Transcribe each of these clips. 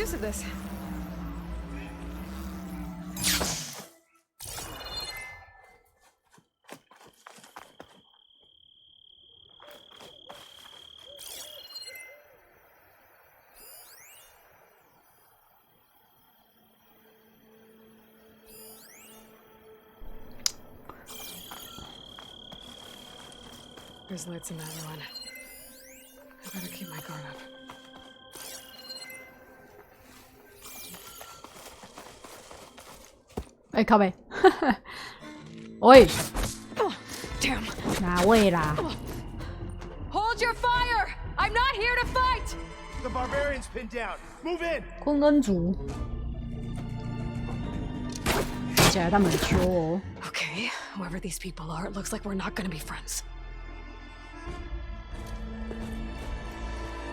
use of this. There's lights in that one. I better keep my guard up. 哎，靠北！喂 Damn. 哪位啦？ Hold your fire! I'm not here to fight! The barbarian's pinned down. Move in. 昆恩族，听起来他们很凶哦。 Okay, whoever these people are, it looks like we're not gonna be friends.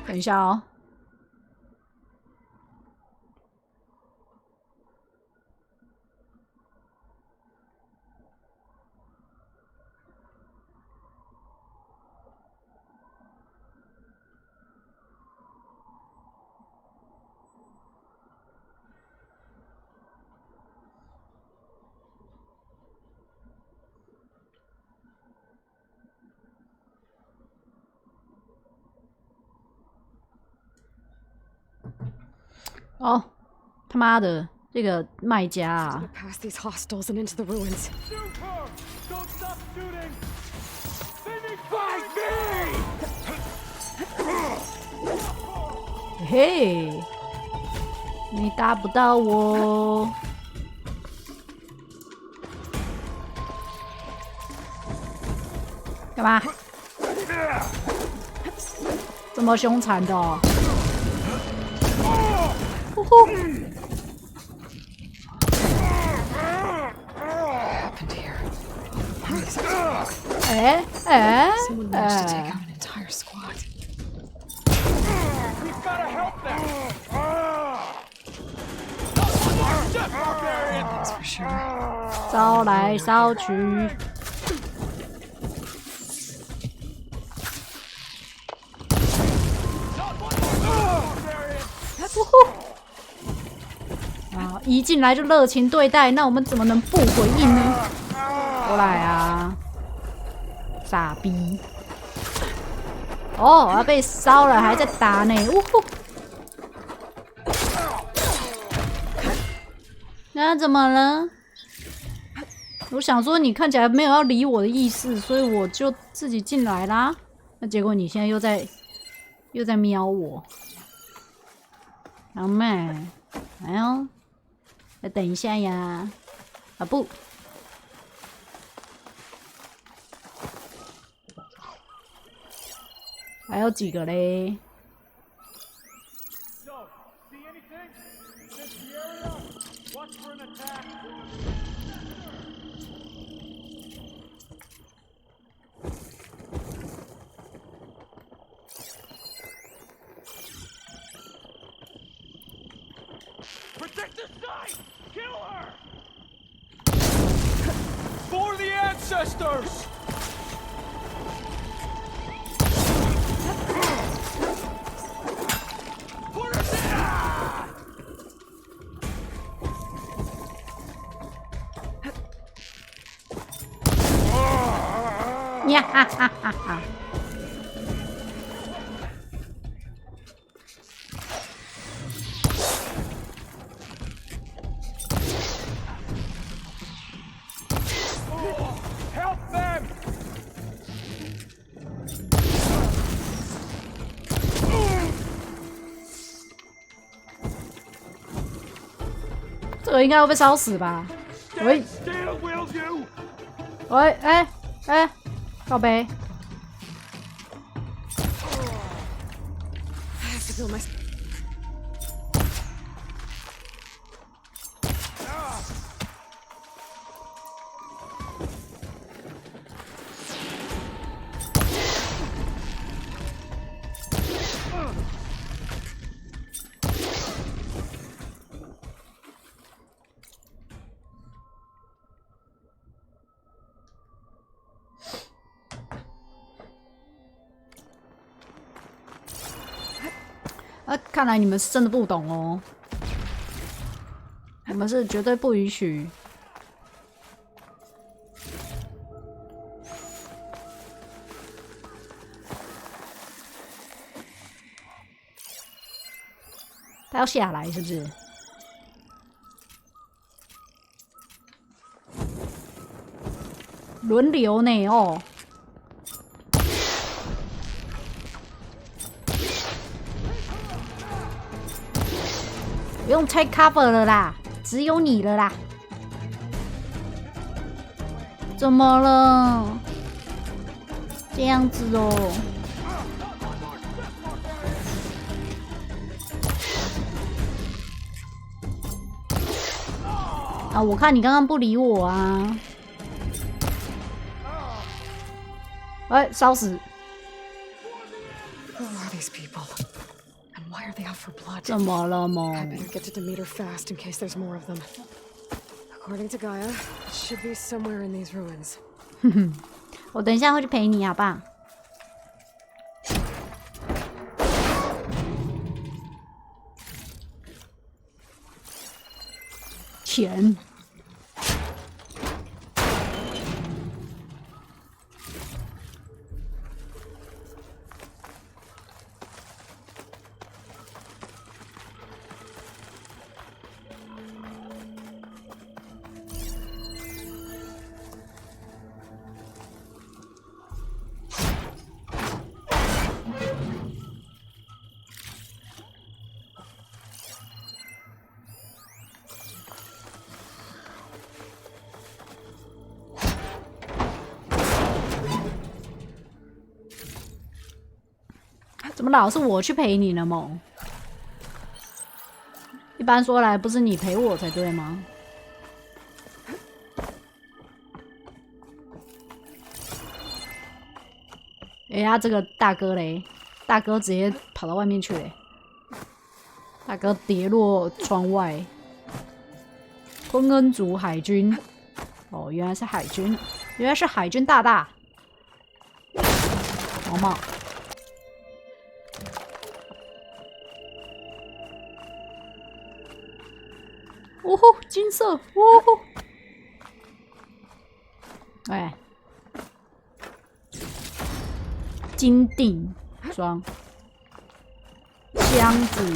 等一下哦。哦，他妈的，这个卖家啊！ Past these hostels and into the ruins. Don't stop shooting. Fight me! 嘿，你打不到我。干嘛？这么凶残的哦！呼呼。 哎哎 Someone managed to take 哎！ out an entire squad. We've gotta help them. That's for sure. 烧来烧去。呼呼！啊，一进来就热情对待，那我们怎么能不回应呢？过来啊！傻逼！哦，我要被烧了，还在打呢！呜呼！那怎么了？我想说你看起来没有要理我的意思，所以我就自己进来啦。那结果你现在又在瞄我，老妹，哎呦，再等一下呀！啊不。 还有几个嘞？ So, see anything? This the area. Watch for an attack. Protect the site! Kill her! For the ancestors! 呀哈哈哈哈！这个应该会被烧死吧？喂喂，哎哎，靠北！ I have to build my. 看来你们是真的不懂哦。我们是绝对不允许。他要下来是不是？轮流呢哦。不用拆 cover 了啦，只有你了啦。怎么了？这样子哦。啊！我看你刚刚不理我啊。哎，烧死！ Who are these people? And why are they out for blood? 怎么了 I 吗？ better get to Demeter fast in case there's more of them. According to Gaia, it should be somewhere in these ruins. 我等一下会去陪你，好不好？钱。怎么老是我去陪你呢？梦，一般说来不是你陪我才对吗？哎呀，这个大哥嘞，大哥直接跑到外面去嘞，大哥跌落窗外。昆恩族海军，哦，原来是海军，原来是海军大大，毛毛。哦吼，金色，哦吼！哎，金锭装箱子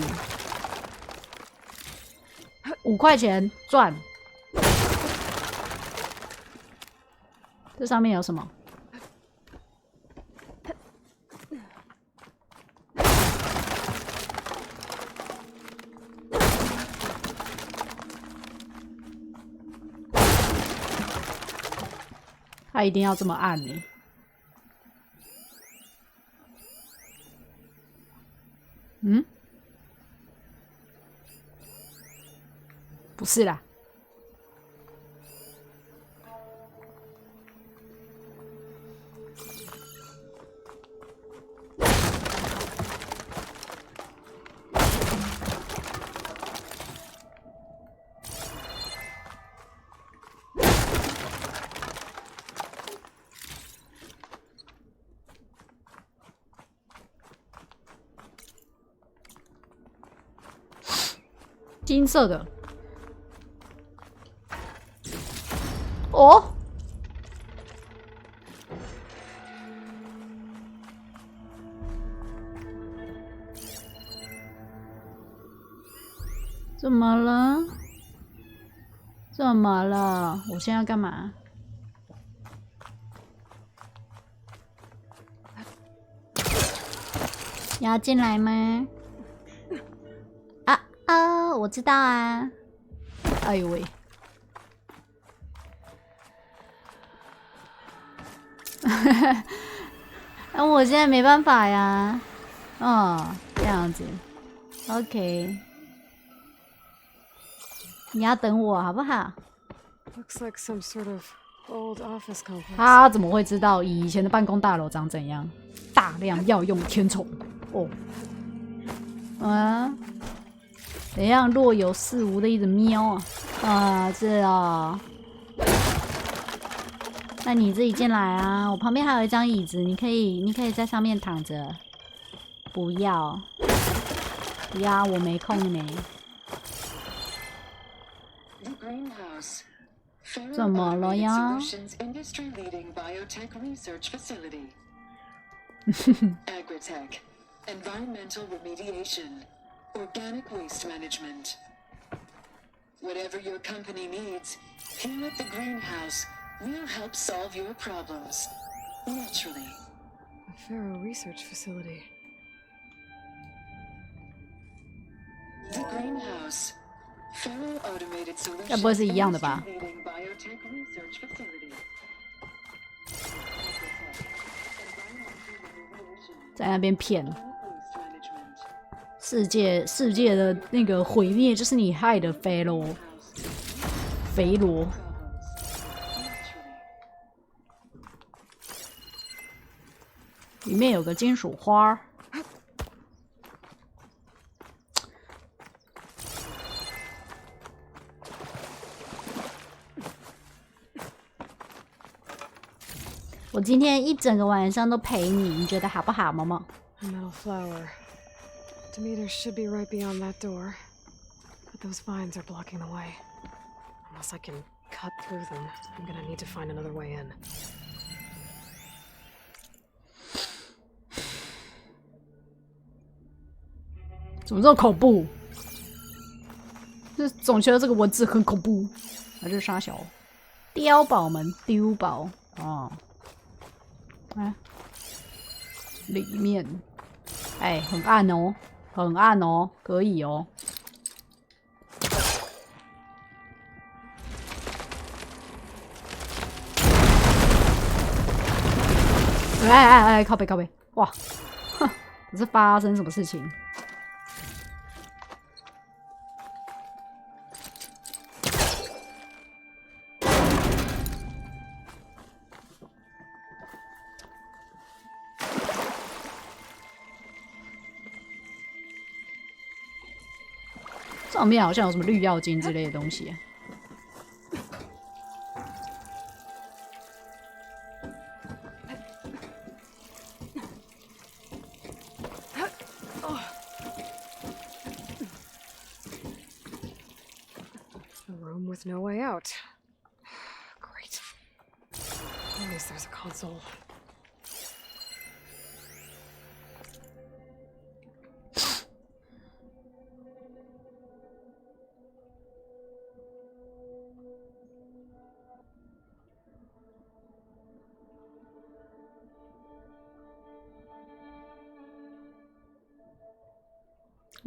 ，5块钱赚。这上面有什么？他一定要这么按呢？嗯？不是啦。金色的，哦，怎么了？怎么了？我现在要干嘛？你要进来吗？我知道啊。哎呦喂！那我现在没办法呀。哦，这样子。OK。你要等我好不好？ Looks like some sort of old office complex. 他怎么会知道以前的办公大楼长怎样？大量药用填充。哦。啊。怎样若有似无的一直瞄啊？是啊。那你自己进来啊！我旁边还有一张椅子，你可以在上面躺着。不要，不要，我没空呢。greenhouse. 怎么了呀？ Solutions industry-leading biotech research facility. Agritech, environmental remediation, organic waste management. Whatever your company needs, here at the greenhouse, we'll help solve your problems. Naturally. A Pharaoh research facility. The greenhouse. Pharaoh automated 该不会 solutions 是一样的吧？ industry-leading biotech research facility. 在那边骗 Organic waste management. 世界的那个毁灭就是你害的，肥罗。 肥罗， 里面有个金属花。我今天一整个晚上都陪你，你觉得好不好，毛毛？ A metal flower. Demeter should be right beyond that door. But those vines are blocking the way. Unless I can cut through them, I'm gonna need to find another way in. 怎么这么恐怖？就总觉得这个文字很恐怖。还是沙小碉堡门丢堡哦。哎，里面，哎，很暗哦，很暗哦，可以哦。哎，靠背靠背，哇，哼，这是发生什么事情？上面好像有什么绿药精之类的东西。A room with no way out. Great. At least there's a console.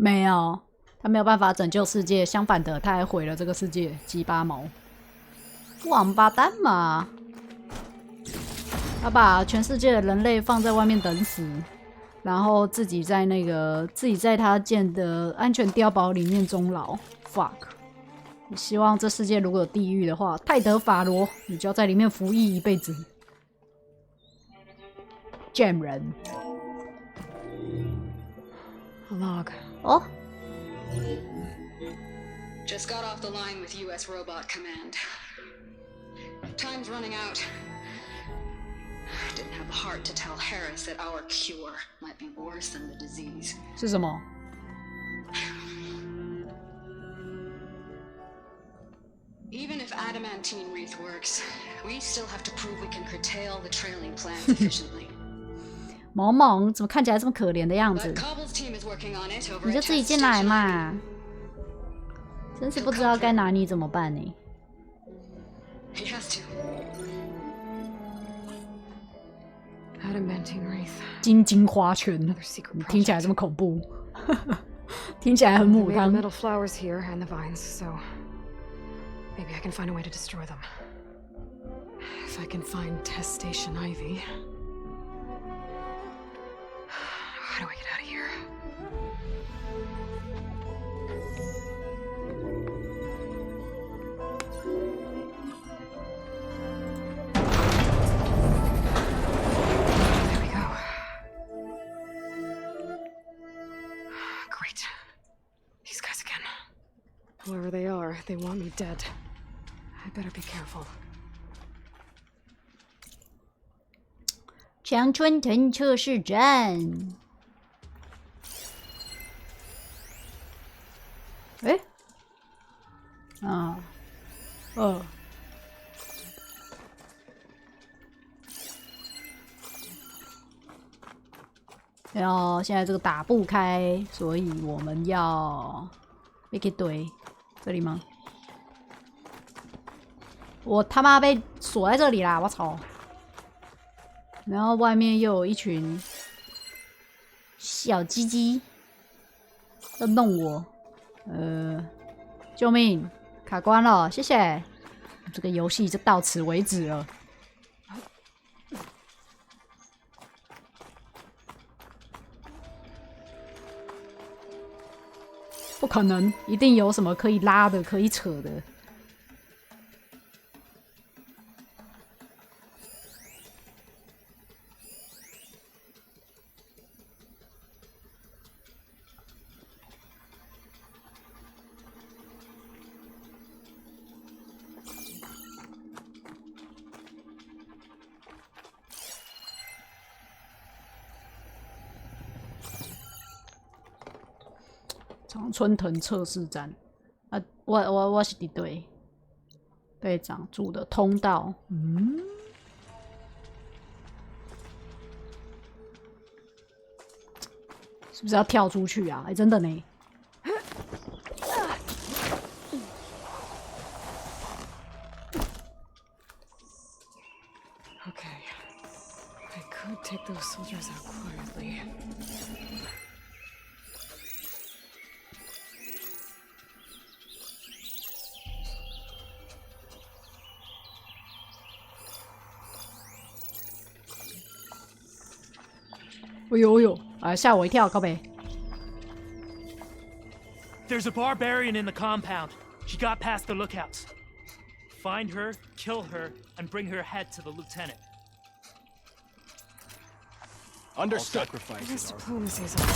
没有，他没有办法拯救世界，相反的，他还毁了这个世界，鸡巴毛，王八蛋嘛！他把全世界的人类放在外面等死，然后自己在他建的安全碉堡里面终老。fuck！ 你希望这世界如果有地狱的话，泰德法罗，你就要在里面服役一辈子。贱人。 A log. 哦， Just got off the line with U.S. Robot Command. Time's running out. Didn't have the heart to tell Harris that our cure might be worse than the disease. 是什么？ Even if adamantine wreath works, we still have to prove we can curtail the trailing plants efficiently. 萌萌怎么看起来这么可怜的样子？ But Cobble's team is working on it over 你就 at 自己 Test 进来 Station. 嘛！真是不知道该拿你怎么办呢。 He has to. Adamantine wreath. 金金花圈， Another secret 你听起来 project. 这么恐怖，听起来很 They 母 made the 汤。 metal flowers here and the vines, so maybe I can find a way to destroy them. If I can find Test Station Ivy. How do I get out of here? There we go. Great. These guys again. Whoever they are, they want me dead. I better be careful. 长春藤测试站。哎，啊，然后现在这个打不开，所以我们要被给怼这里吗？我他妈被锁在这里啦！我操！然后外面又有一群小鸡鸡在弄我，救命！卡关了，谢谢。这个游戏就到此为止了。不可能，一定有什么可以拉的、可以扯的。常春藤测试站，我是敌对队长住的通道，是不是要跳出去啊？真的呢。Okay, I could take those soldiers out quietly. Oh yo! 吓我一跳，靠北。There's a barbarian in the compound. She got past the lookouts. Find her, kill her, and bring her head to the lieutenant. Understood. This diplomacy is all.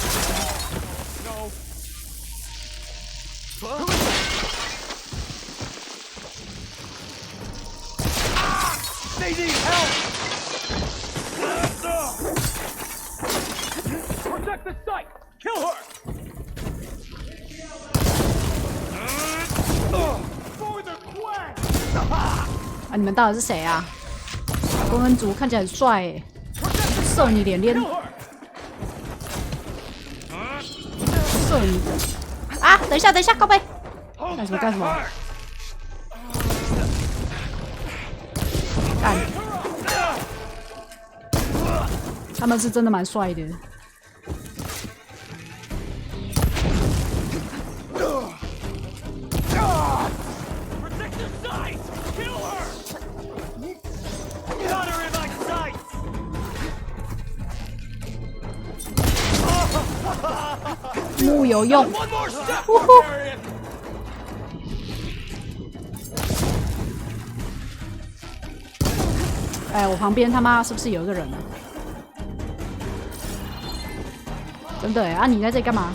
No. They need help. Protect the site! Kill her! For the quest. 啊，你们到底是谁啊？公恩族看起来很帅诶，射你脸脸，射你！啊，等一下，靠背，干什么？干！他们是真的蛮帅的。木有用，呼呼！哎，我旁边他妈是不是有一个人啊？真的哎，啊你在这里干嘛？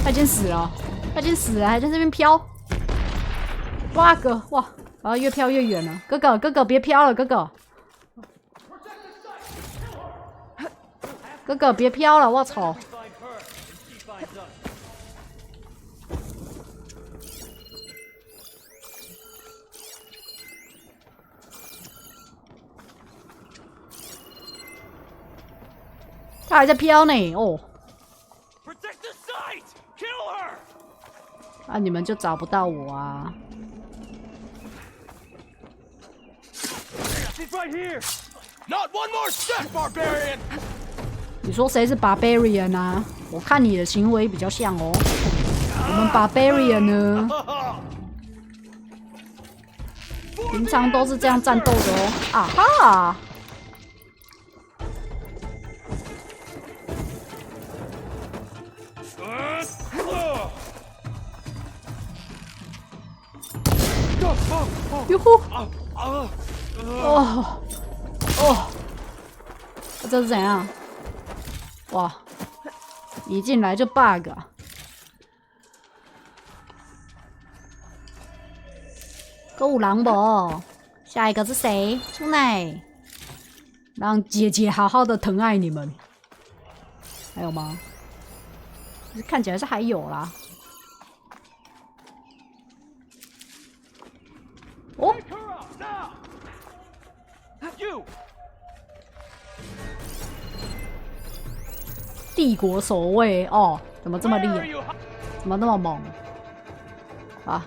他已经死了，还在这边飘。哇哥，哇，啊越飘越远了。哥哥别飘了，哥哥别飘了，我操！他还在飘呢，哦。啊，你们就找不到我啊！ Not one more step, barbarian. 你说谁是 barbarian 啊？我看你的行为比较像哦。我们 barbarian 呢？平常都是这样战斗的哦。啊哈！哟呼！哦。 哦，这是怎样？哇！一进来就 bug 啊！购物狼不？下一个是谁？出来，让姐姐好好的疼爱你们。还有吗？看起来是还有啦。哦， Take her out now. You. 帝国守卫哦，怎么这么厉 Where 害 are？you? 怎么那么猛？啊！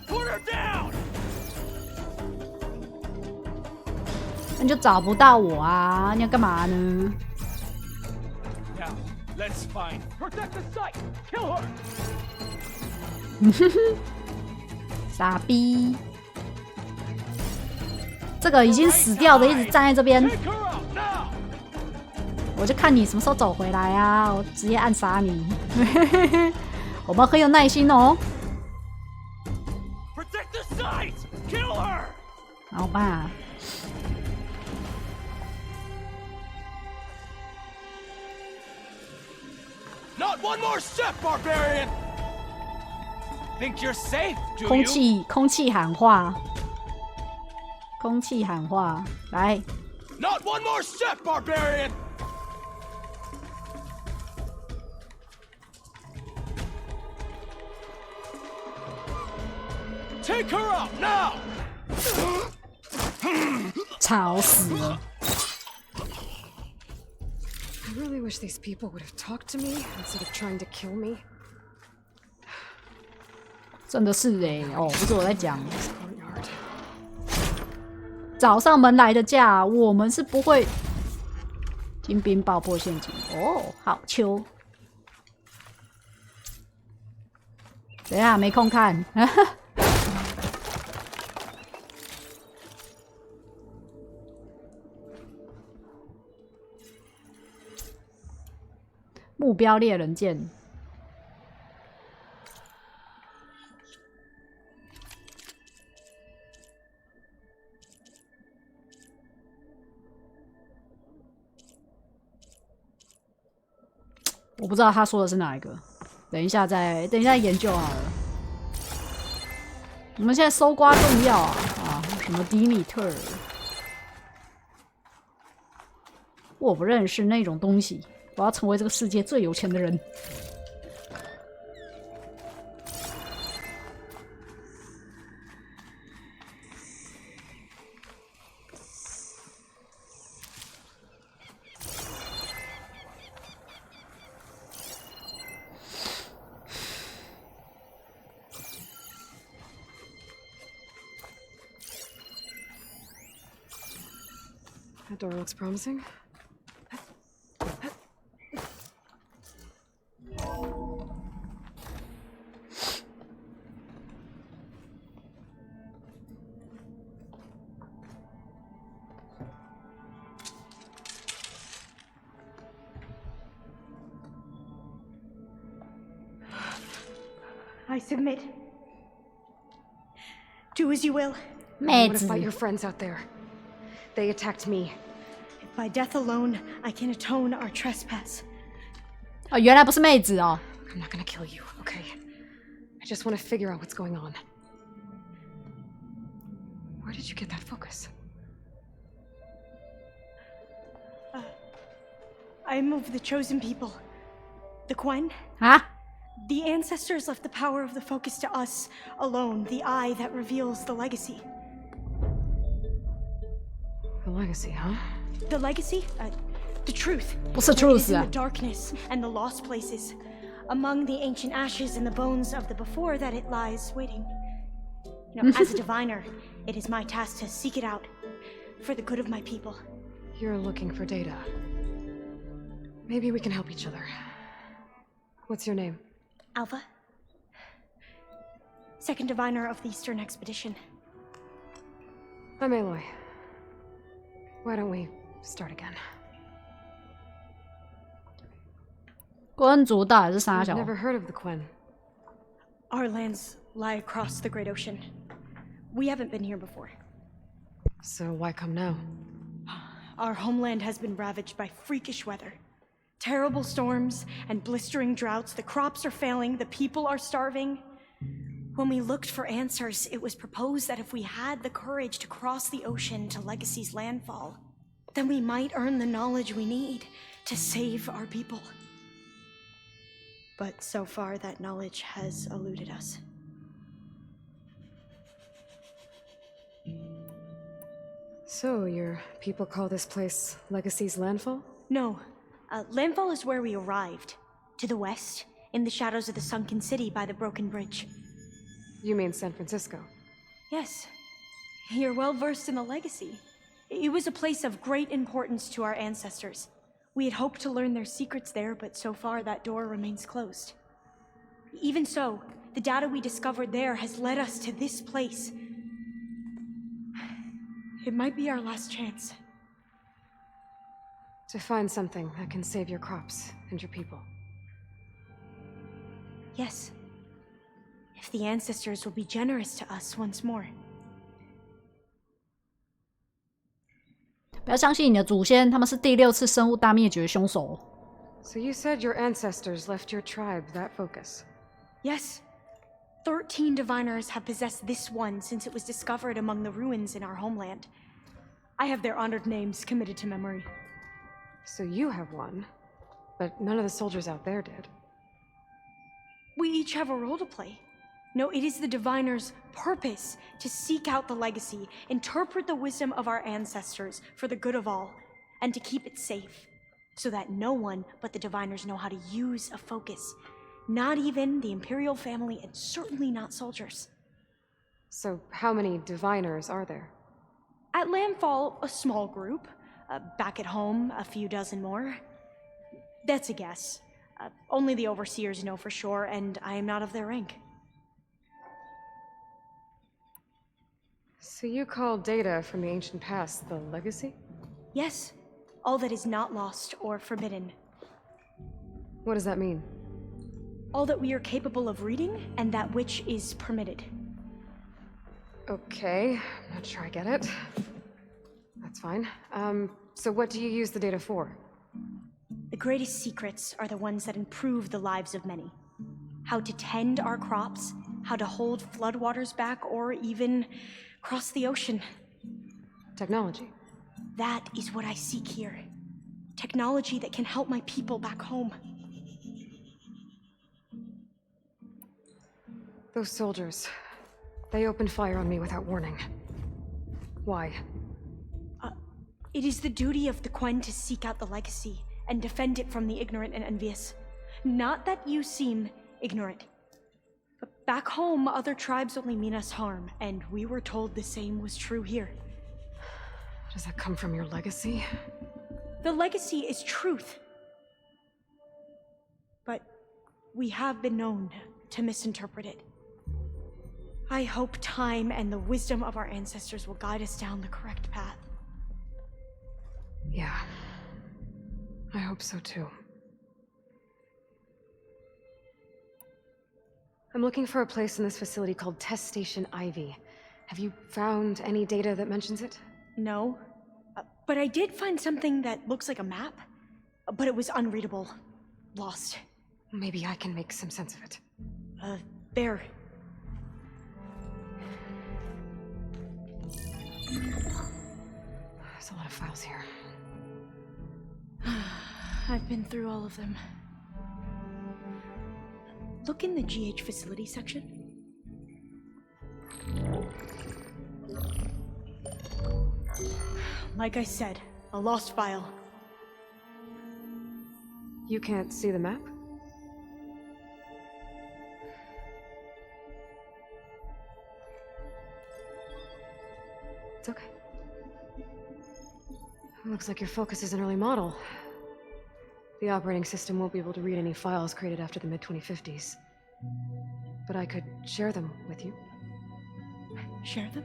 Put her down. 那你就找不到我啊！你要干嘛呢？ Now, let's find. Protect the site. Kill her. 傻逼！这个已经死掉的一直站在这边， Take her out now. 我就看你什么时候走回来啊！我直接暗杀你。我们很有耐心哦。 Protect the site. Kill her. 好吧。 Not one more step, barbarian. Think you're safe, do 空 you? 气喊话，空气喊话，来， Not one more step, barbarian. Take her out now. 吵死了！ I really wish these people would have talked to me instead of trying to kill me. 真的是哎、哦，不是我在讲， This courtyard. 找上门来的架，我们是不会金兵爆破陷阱哦，好秋。等一下，没空看。目标猎人剑。我不知道他说的是哪一个，等一下研究好了。我们现在搜刮重要啊！什么迪米特尔，我不认识那种东西。我要成为这个世界最有钱的人。That door looks promising. I submit. Do as you will. I 妹 want to 子， fight your friends out there. They attacked me. If by death alone I can atone our trespass. 哦，原来不是妹子哦。 I'm not gonna kill you, okay? I just want to figure out what's going on. Where did you get that focus? I am of the chosen people. The Quen. 啊， The ancestors left the power of the focus to us alone, the eye that reveals the legacy. The legacy, huh? The legacy? The truth. 不是 It is truth in 啊 the。darkness and the lost places. Among the ancient ashes and the bones of the before that it lies waiting. You know, as a diviner, it is my task to seek it out for the good of my people. You're looking for data. Maybe we can help each other. What's your name? Alpha? Second diviner of the Eastern Expedition. I'm Aloy. Why don't we start again? 关主到底是啥 I've 小？ never heard of the Quen. Our lands lie across the Great Ocean. We haven't been here before. So why come now? Our homeland has been ravaged by freakish weather. Terrible storms and blistering droughts. The crops are failing, the people are starving. When we looked for answers, it was proposed that if we had the courage to cross the ocean to Legacy's landfall, then we might earn the knowledge we need to save our people. But so far, that knowledge has eluded us. So, your people call this place Legacy's Landfall? No. Landfall is where we arrived. To the west, in the shadows of the sunken city by the broken bridge. You mean San Francisco? Yes. You're well versed in the Legacy. It was a place of great importance to our ancestors. We had hoped to learn their secrets there, but so far that door remains closed. Even so, the data we discovered there has led us to this place. It might be our last chance. To find something that can save your crops and your people. Yes. If the ancestors will be generous to us once more. 不要相信你的祖先，他们是第6次生物大灭绝的凶手。So you said your ancestors left your tribe that focus? Yes. 13 diviners have possessed this one since it was discovered among the ruins in our homeland. I have their honored names committed to memory. So you have one, but none of the soldiers out there did. We each have a role to play. No, it is the diviner's purpose to seek out the legacy, interpret the wisdom of our ancestors for the good of all, and to keep it safe, so that no one but the diviners know how to use a focus. Not even the Imperial family, and certainly not soldiers. So how many diviners are there? At Landfall, a small group. Back at home, a few dozen more. That's a guess. Only the overseers know for sure, and I am not of their rank. So you call data from the ancient past the legacy? Yes. All that is not lost or forbidden. What does that mean? All that we are capable of reading, and that which is permitted. Okay, I'm not sure I get it. That's fine. So what do you use the data for? The greatest secrets are the ones that improve the lives of many. How to tend our crops, how to hold floodwaters back, or even cross the ocean. Technology. That is what I seek here. Technology that can help my people back home. Those soldiers, they opened fire on me without warning. Why? It is the duty of the Quen to seek out the legacy and defend it from the ignorant and envious. Not that you seem ignorant. But back home, other tribes only mean us harm, and we were told the same was true here. Does that come from your legacy? The legacy is truth. But we have been known to misinterpret it. I hope time and the wisdom of our ancestors will guide us down the correct path. Yeah. I hope so too. I'm looking for a place in this facility called Test Station Ivy. Have you found any data that mentions it? No. But I did find something that looks like a map. But it was unreadable. Lost. Maybe I can make some sense of it. There. There's a lot of files here. I've been through all of them. Look in the GH facility section. Like I said, a lost file. You can't see the map? It's okay. Looks like your focus is an early model. The operating system won't be able to read any files created after the mid-2050s. But I could share them with you. Share them?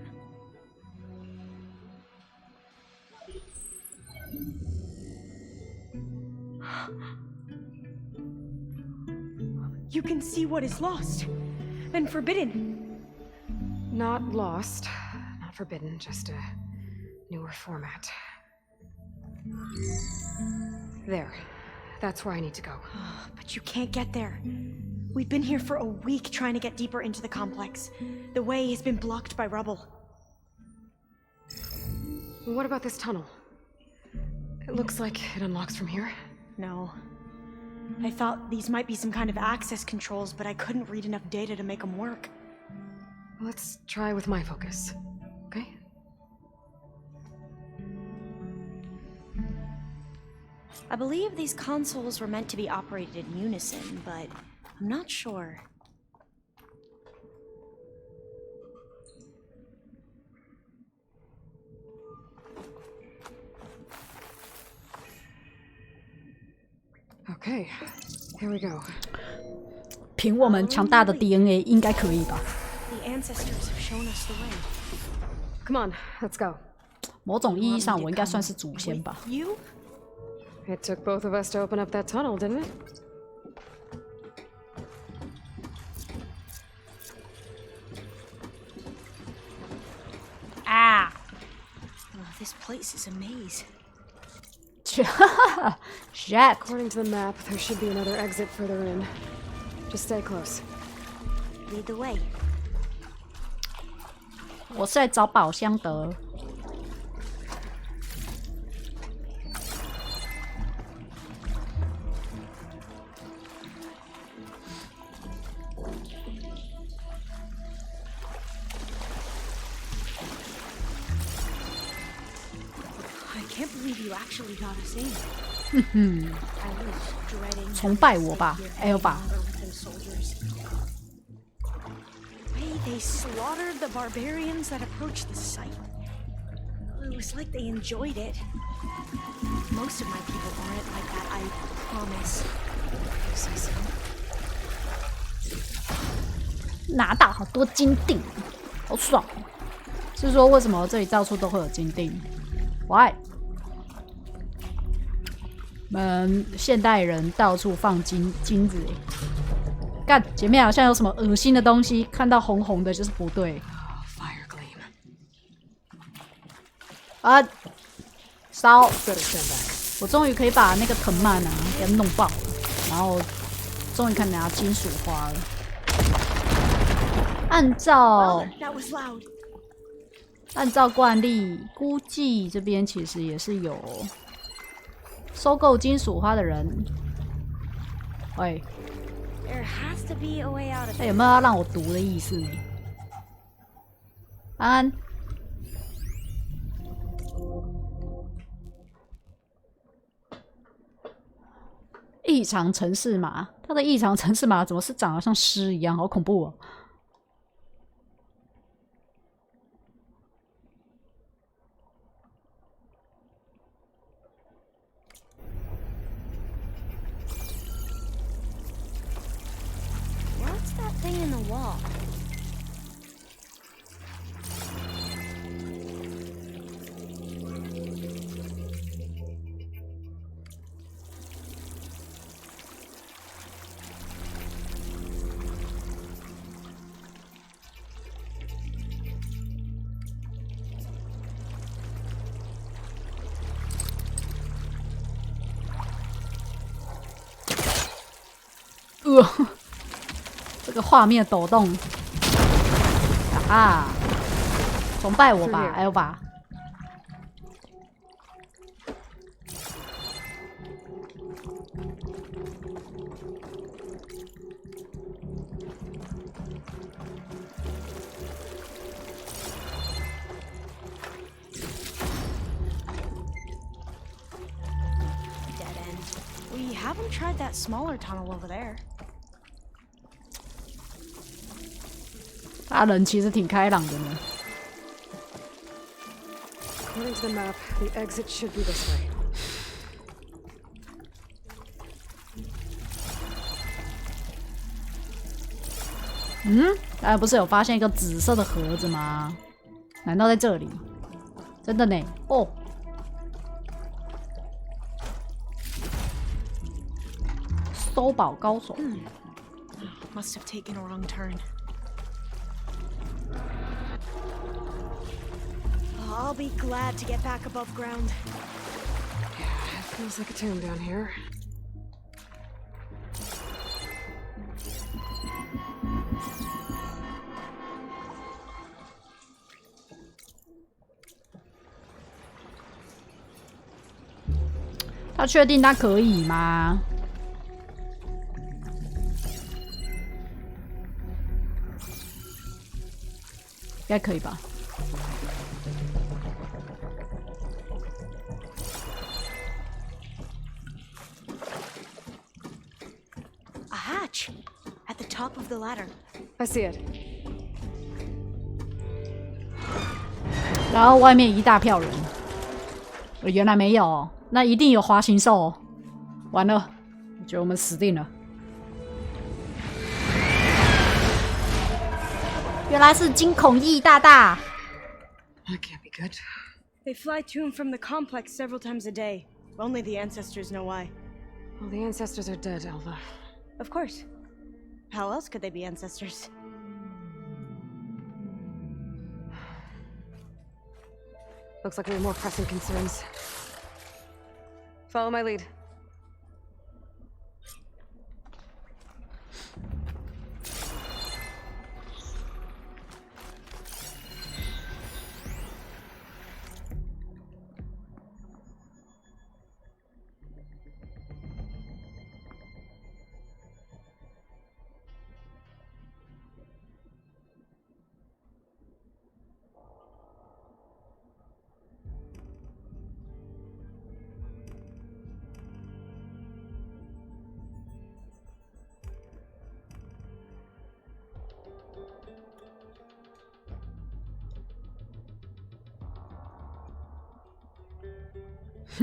You can see what is lost and forbidden. Not lost, not forbidden, just a newer format. There. That's where I need to go. But you can't get there. We've been here for a week trying to get deeper into the complex. The way has been blocked by rubble. What about this tunnel? It looks like it unlocks from here. No. I thought these might be some kind of access controls, but I couldn't read enough data to make them work. Let's try with my focus, okay? I believe these consoles were meant to be operated in unison, but I'm not sure. Okay, here we go. 凭我们强大的 DNA 应该可以吧？ The ancestors have shown us the way. Come on, let's go. 某种意义上，我应该算是祖先吧。 You? It took both of us to open up that tunnel, didn't it? Ah! Oh, this place is a maze. Shit! According to the map, there should be another exit further in. Just stay close. Lead the way. 我是在找宝箱的。I can't believe you actually got us in. 哼哼， I was dreading 崇拜我吧 ，Elba。 They slaughtered the barbarians that approached the site. It was like they enjoyed it. Most of my people aren't like that, I promise. 拿到好多金锭，好爽！是说为什么这里到处都会有金锭 ？Why？ 现代人到处放金子哎。干，前面好像有什么恶心的东西，看到红红的就是不对。Fire gleam. 啊，烧！ Better stand back. 我终于可以把那个藤蔓啊给它弄爆了，然后终于看拿金属花了。按照 That was loud. 按照惯例，估计这边其实也是有收购金属花的人。喂。 There has to be a way out of 有没有要让我读的意思呢？安安，异常城市码，它的异常城市码怎么是长得像诗一样？好恐怖哦！ What's that thing in the wall? Ugh. 这个画面抖动啊！崇拜我吧 ，Elva。Dead end. We haven't tried that smaller tunnel over there. 他人其实挺开朗的呢。 According to the map, the exit should be this way. 刚才不是有发现一个紫色的盒子吗？难道在这里？真的呢？哦，收宝高手。Must have taken a wrong turn. I'll be glad to get back above ground. Yeah, it feels like a tomb down here. 他确定他可以吗？该可以吧？ A hatch at the top of the ladder. I see it. 然后外面一大票人，原来没有哦，那一定有滑行兽哦。完了，我觉得我们死定了。原来是惊恐翼大大。 That can't be good. They fly to and from the complex several times a day. Only the ancestors know why. Well, the ancestors are dead, Alva. Of course. How else could they be ancestors? Looks like we have more pressing concerns. Follow my lead.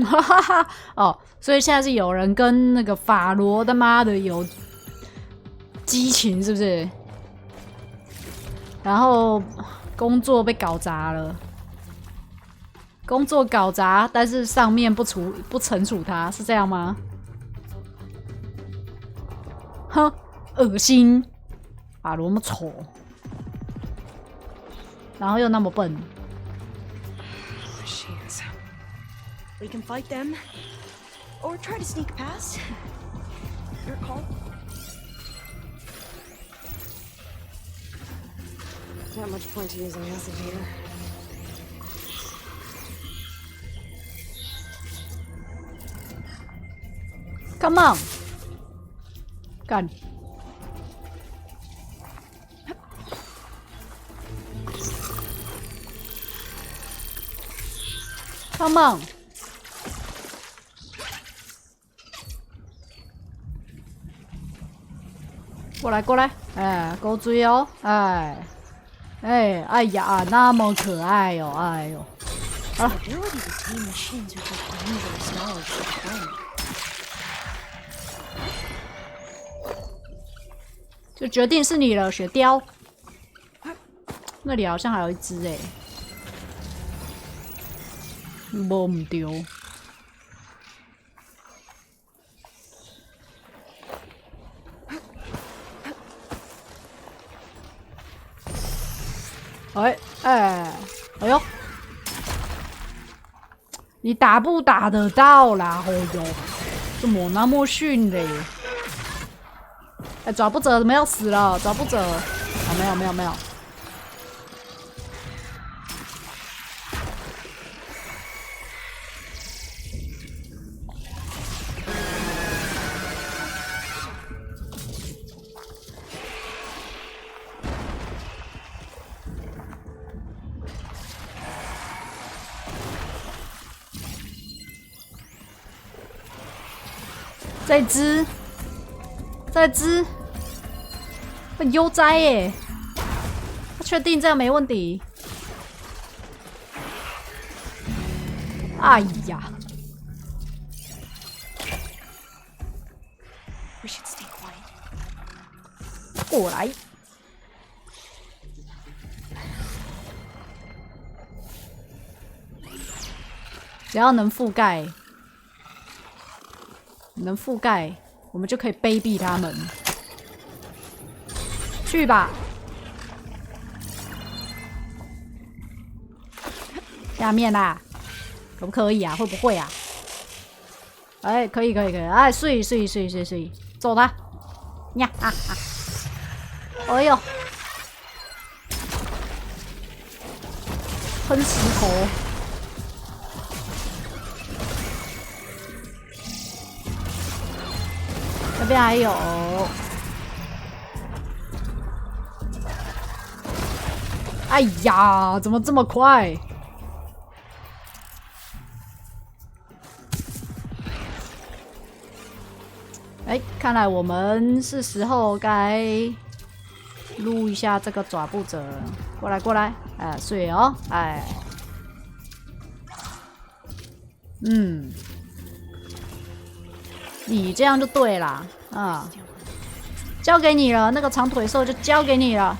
哈哈哈！哦，所以现在是有人跟那个法罗他妈的有激情，是不是？然后工作被搞砸了，工作搞砸，但是上面不惩处他，是这样吗？哼，恶心！法罗那么丑，然后又那么笨。 Machines. We can fight them, or try to sneak past. Your call. Not much point to using acid here. Come on， 干！ Come on！ 过来，过来！哎，勾追哦！哎，哎呀，那么可爱哦！哎呦，好了。 Ability to tame machines would take dangerous knowledge to the brain. 就决定是你了，雪雕。那里好像还有一只哎，摸唔丢。哎呦，你打不打得到啦？哦呦，怎么那么逊嘞？ 哎，抓不着，怎么要死了？抓不着！啊，没有没有没有。再只，再只。 很悠哉耶！确定这样没问题？哎呀！ We should stay quiet. 过来！只要能覆盖，我们就可以卑鄙他们。 去吧，下面啦，可不可以啊？会不会啊？哎，可以，哎，睡，走啦！呀哈哈！哎呦，喷石头，那边还有。哎呀，怎么这么快？哎，看来我们是时候该录一下这个爪步者。过来，过来，哎，睡哦，哎，你这样就对啦，啊，交给你了，那个长腿兽就交给你了。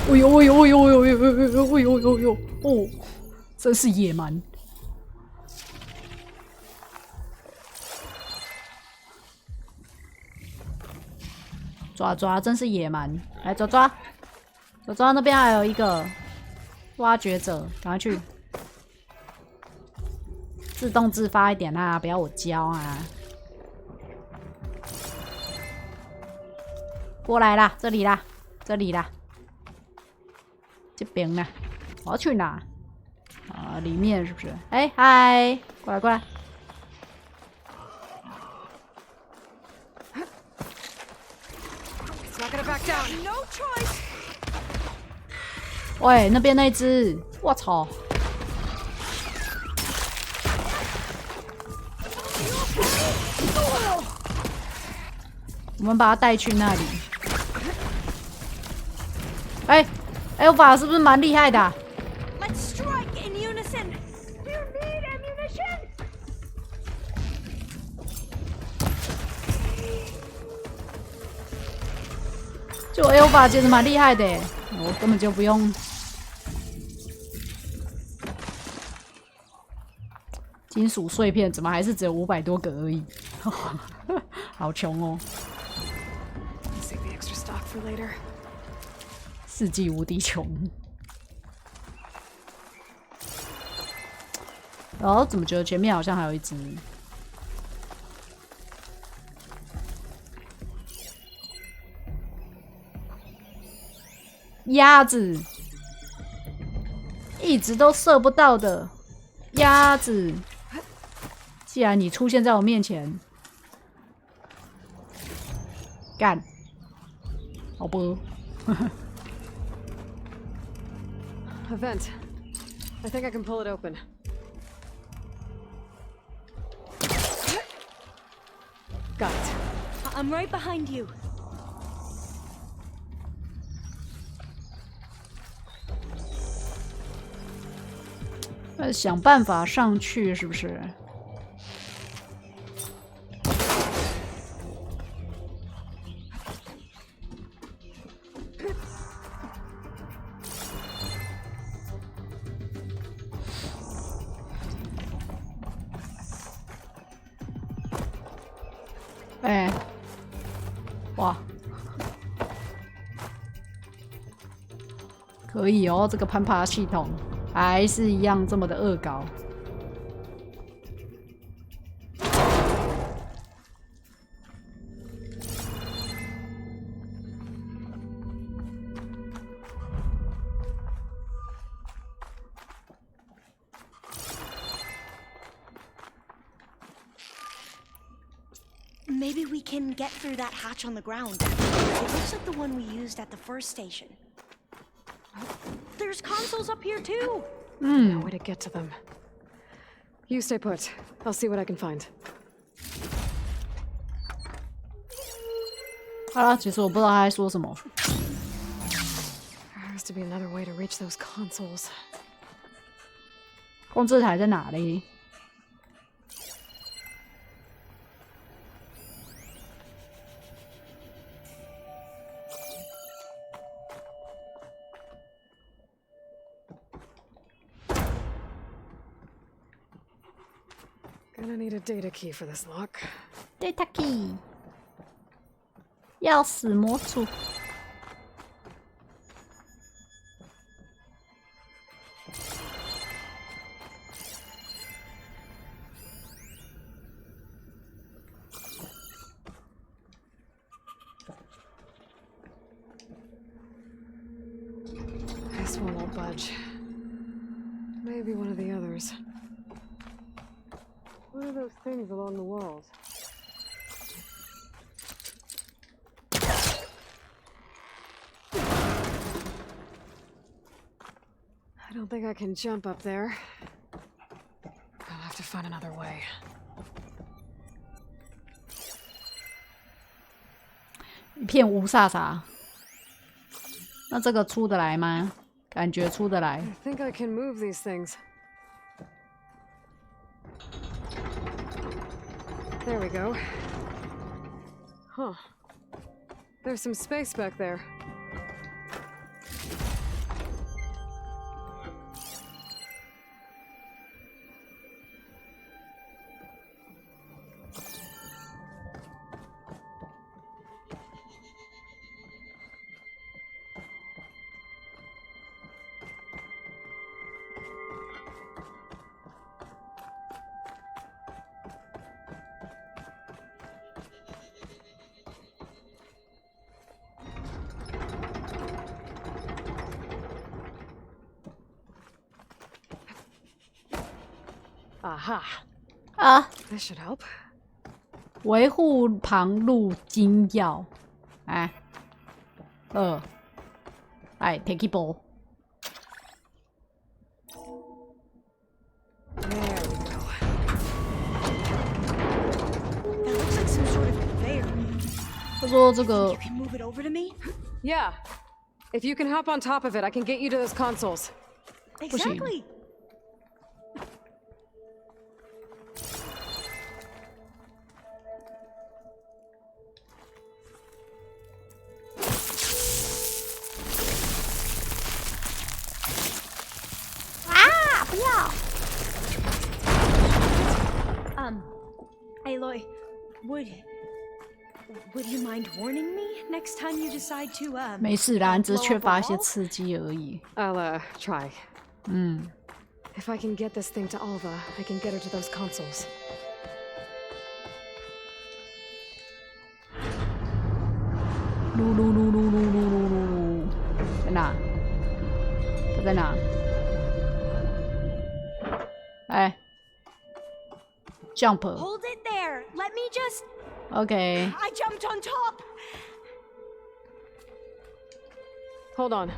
哎呦哎呦哎呦哎呦哎呦哎呦哎呦！哦，真是野蛮。抓抓，真是野蛮！来抓抓，抓抓，那边还有一个挖掘者，赶快去！自动自发一点啊，不要我教啊！过来啦，这里啦，这里啦，这边呢？我要去哪？啊，里面是不是？哎，嗨，过来过来。喂，那边那只，我操！我们把它带去那里。哎，Alpha 是不是蛮厉害的啊？就 Alpha 其实蛮厉害的，我根本就不用。金属碎片怎么还是只有500多个而已？好穷哦！世纪无敌穷。哦，怎么觉得前面好像还有一只？鸭子，一直都射不到的鸭子。既然你出现在我面前，干，好不A vent. I think I can pull it open. Got it. I'm right behind you. 想办法上去，是不是？哎，哇，可以哦，这个攀爬系统。还是一样这么的恶搞。Maybe we can get through that hatch on the ground. It looks like the one we used at the first station. There's consoles up here too. No way to get to them. You stay put. I'll see what I can find. 好了，其实我不知道他在说什么。There has to be another way to reach those consoles. 控制台在哪里？ Gonna need a data key for this lock. Data key， 钥匙模组。This one won't budge. Maybe one of the others. What are those things along the walls? think I can jump up there. I'll have to find another way. 一片乌煞煞。那这个出得来吗？感觉出得来。I think I can move these things. There we go. Huh. There's some space back there. Aha. 啊， This should help. 维护旁路精要。哎，take it ball。There we go. That looks like some sort of conveyor. 他说这个 You can move it over to me? Yeah. If you can hop on top of it, I can get you to those consoles. Exactly. 不要。Aloy, would you mind warning me next time you decide to 没事啦，只是缺乏一些刺激而已。 I'll, try. 嗯。 If I can get this thing to Alva, I can get her to those consoles. 噜，在哪？它在哪？哎 ，jump。 Hold it there. Let me just. OK。 I jumped on top. Hold on.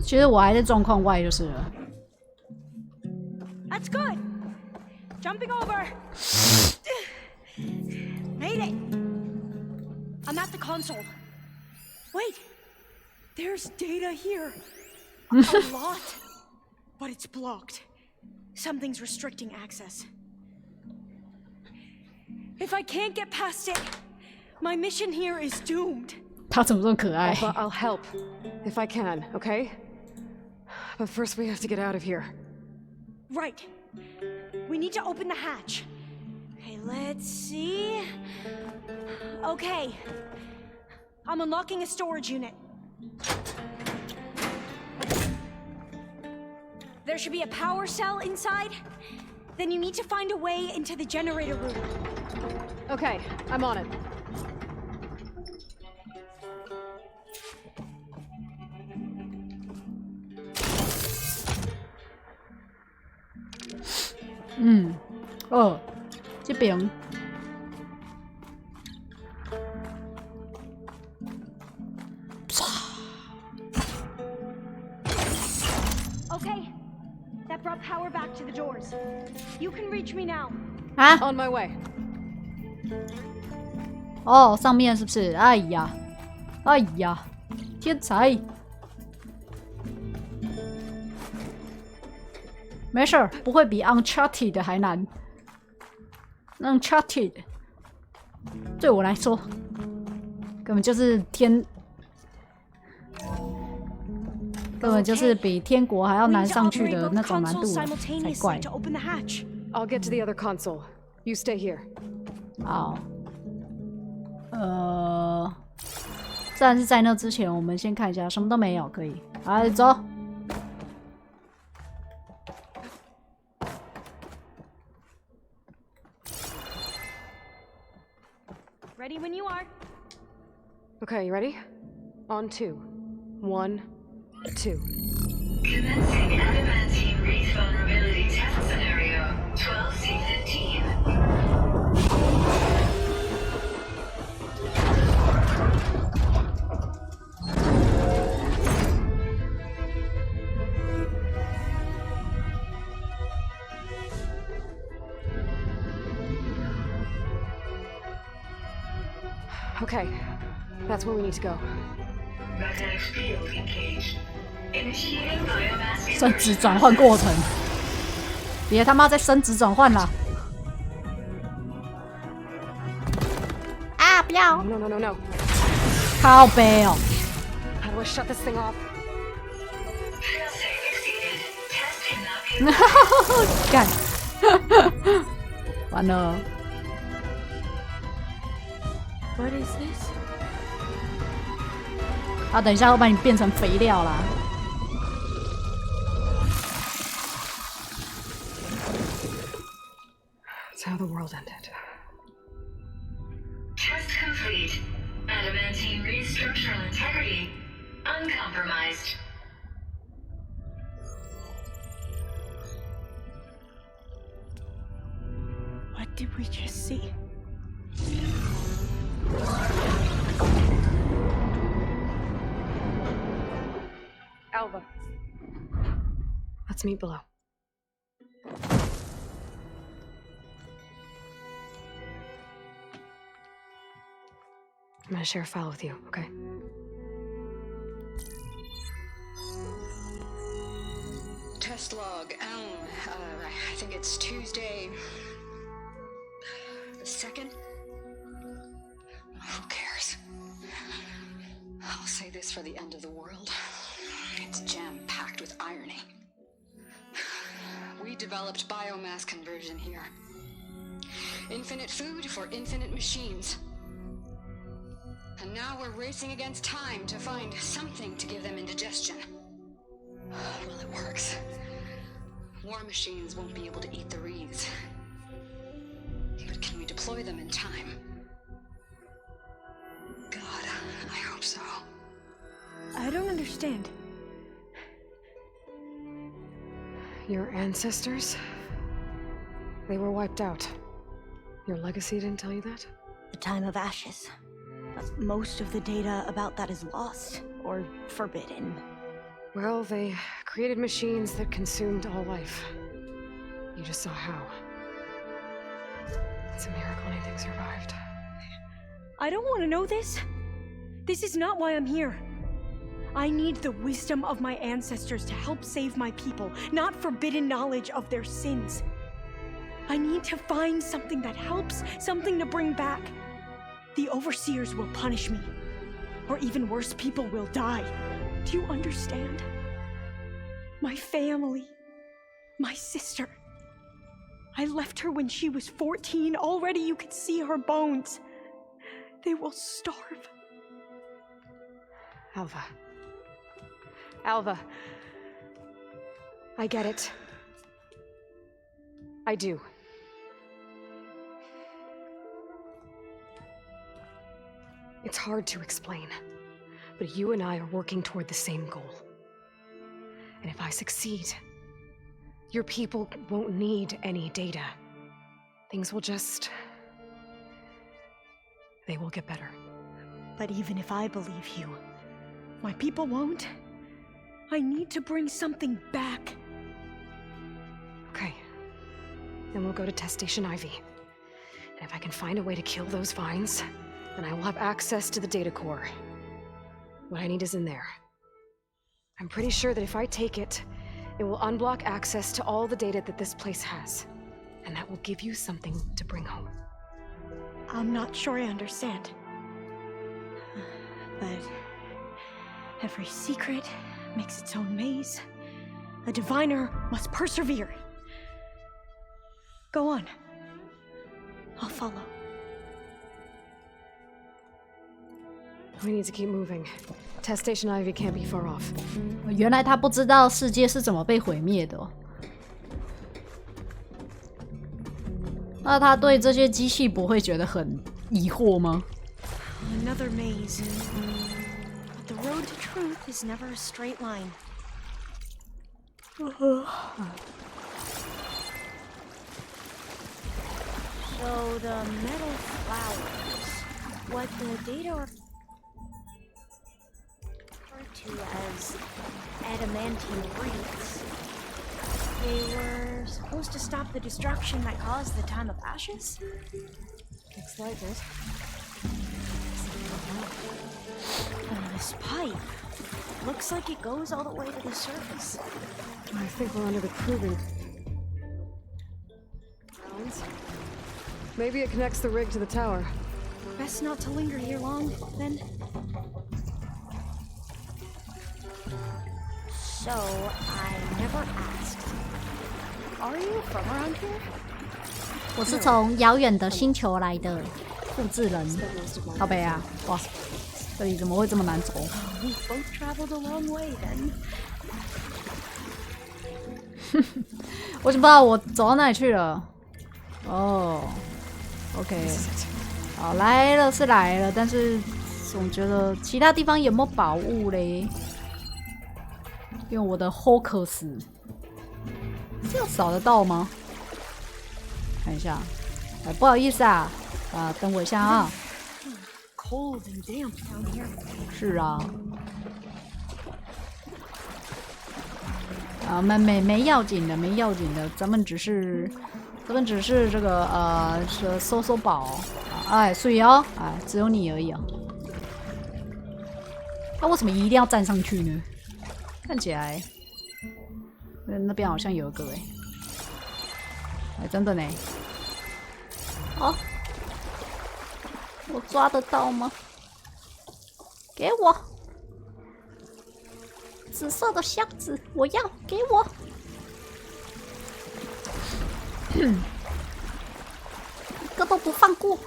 其实我还在状况外就是了。 That's good. Jumping over. Made it. I'm at the console. Wait. There's data here. A lot. But it's blocked. Something's restricting access. If I can't get past it, my mission here is doomed. 他怎么这么可爱？ Alva, I'll help. If I can, okay? But first we have to get out of here. Right. We need to open the hatch. Okay, let's see. Okay. I'm unlocking a storage unit. There should be a power cell inside. Then you need to find a way into the generator room. Okay, I'm on it. Oh, 这边。 Okay. That brought power back to the doors. You can reach me now. 啊？ On my way. 哦，上面是不是？哎呀，哎呀，天才！没事儿，不会比 Uncharted 还难。Uncharted 对我来说，根本就是根本就是比天国还要难上去的那种难度才怪。I'll get to the other console. You stay here. 好，自然是在那之前，我们先看一下，什么都没有，可以。来，走。 Ready when you are. Okay, you ready? On 2. 1, 2. Commencing adamantine wreath vulnerability test scenario 12C15. Okay, that's where we need to go. Magnetic field engaged. Initiating biomass 生殖转换过程，别他妈再生殖转换了！啊，不要！ No, no, no, no. 靠背哦！ How do I shut this thing off? Failsafe exceeded. Test cannot be 干！完了！ What is this? 啊，等一下，我把你变成肥料啦！ That's how the world ended. Test complete. Adamantine read structural integrity uncompromised. What did we just see? Alva. Let's meet below. I'm gonna share a file with you, okay? Test log, I think it's Tuesday the 2nd? Who cares? I'll say this for the end of the world. It's jam-packed with irony. We developed biomass conversion here. Infinite food for infinite machines. And now we're racing against time to find something to give them indigestion. Well, it works. War machines won't be able to eat the wreaths. But can we deploy them in time? God, I hope so. I don't understand. Your ancestors? They were wiped out. Your legacy didn't tell you that? The time of ashes. But most of the data about that is lost or forbidden. Well, they created machines that consumed all life. You just saw how. It's a miracle anything survived. I don't want to know this. This is not why I'm here. I need the wisdom of my ancestors to help save my people, not forbidden knowledge of their sins. I need to find something that helps, something to bring back. The overseers will punish me. Or even worse, people will die. Do you understand? My family. My sister. I left her when she was 14. Already you could see her bones. They will starve. Alva. Alva. I get it. I do. It's hard to explain, but you and I are working toward the same goal. And if I succeed, your people won't need any data. Things will just... they will get better. But even if I believe you, my people won't. I need to bring something back. Okay. Then we'll go to Test Station Ivy. And if I can find a way to kill those vines, then I will have access to the data core. What I need is in there. I'm pretty sure that if I take it, it will unblock access to all the data that this place has. And that will give you something to bring home. I'm not sure I understand. But every secret makes its own maze. A diviner must persevere. Go on. I'll follow. We need to keep moving. Test Station Ivy can't be far off. 原来他不知道世界是怎么被毁灭的哦。那他对这些机器不会觉得很疑惑吗？ Another maze. But the road to truth is never a straight line. So the metal flowers, what the data are referred to as adamantine wreaths, they were supposed to stop the destruction that caused the time of ashes? Looks like it. This pipe looks like it goes all the way to the surface. I think we're under the proving grounds. Maybe it connects the rig to the tower. Best not to linger here long, then. So, I never asked. Are you from around here? 我是从遥远的星球来的复制人。靠北啊！哇，这里怎么会这么难走？ We both traveled a long way then. 我就不知道我走到哪里去了。哦 ，OK， 好，来了是来了，但是总觉得其他地方有没有宝物嘞？用我的 Hocus， 这样找得到吗？看一下，哎，不好意思啊，等我一下啊。Cold and damp down here. 是啊。啊，没要紧的，没要紧的，咱们只是这个是搜宝，哎，所以哦，哎，只有你而已啊。那为什么一定要站上去呢？看起来，那边好像有一个哎，真的呢。哦，我抓得到吗？给我！紫色的箱子，我要，给我！一个都不放过！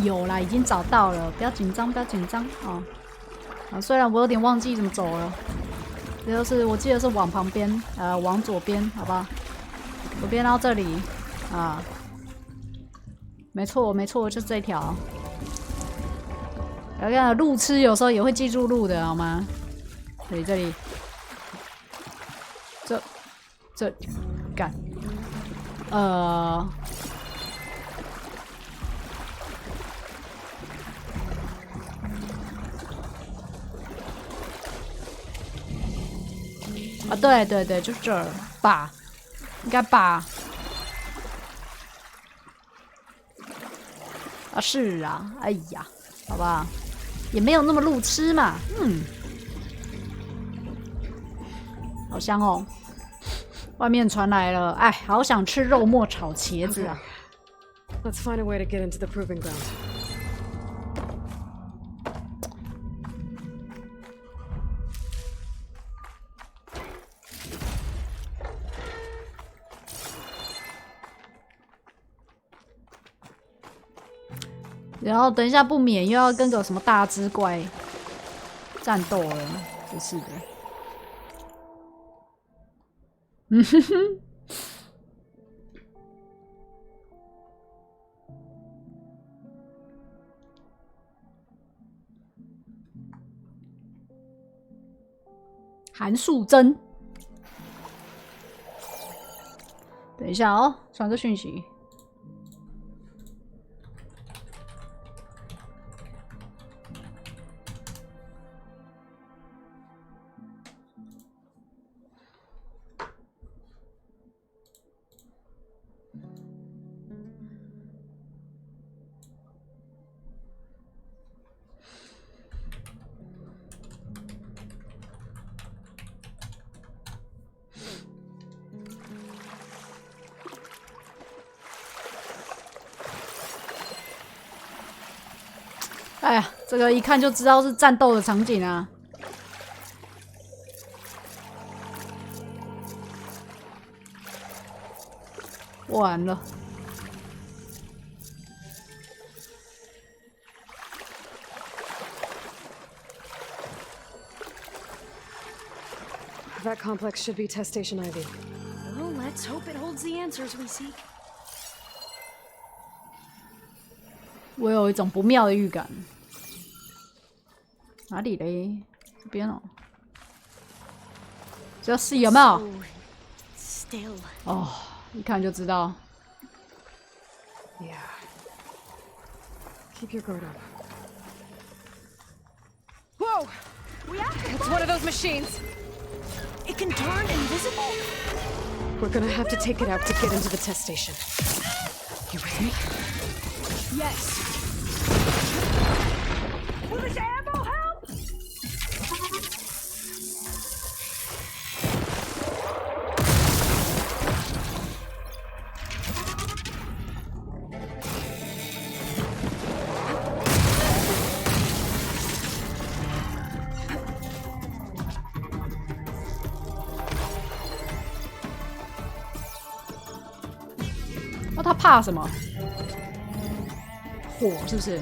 有啦，已经找到了，不要紧张，不要紧张啊！啊，虽然我有点忘记怎么走了，这就是我记得是往旁边，往左边，好吧？左边到这里啊，没错，就是这条。大家路痴有时候也会记住路的，好吗？这里，这，干，啊，对，就是这儿吧，应该吧。啊，是啊，哎呀，好吧，也没有那么路痴嘛，好香哦。外面传来了，哎，好想吃肉末炒茄子啊。Let's find a way to get into the proving ground. 然后等一下不免又要跟个什么大只怪战斗了，真是的。韩素贞，等一下哦，传个讯息。哎呀，这个一看就知道是战斗的场景啊！完了， That complex should be test station Ivy. Well, let's hope it holds the answers we seek. 我有一种不妙的预感。哪里嘞？这边哦。这是有没有？ Still. 哦，一看就知道。 Yeah. Keep your guard up. Whoa! We have to It's one of those machines. It can turn invisible? We're gonna have to take it out to get into the test station. You with me? Yes. Will this ammo help? Oh, 他怕什么？火是不是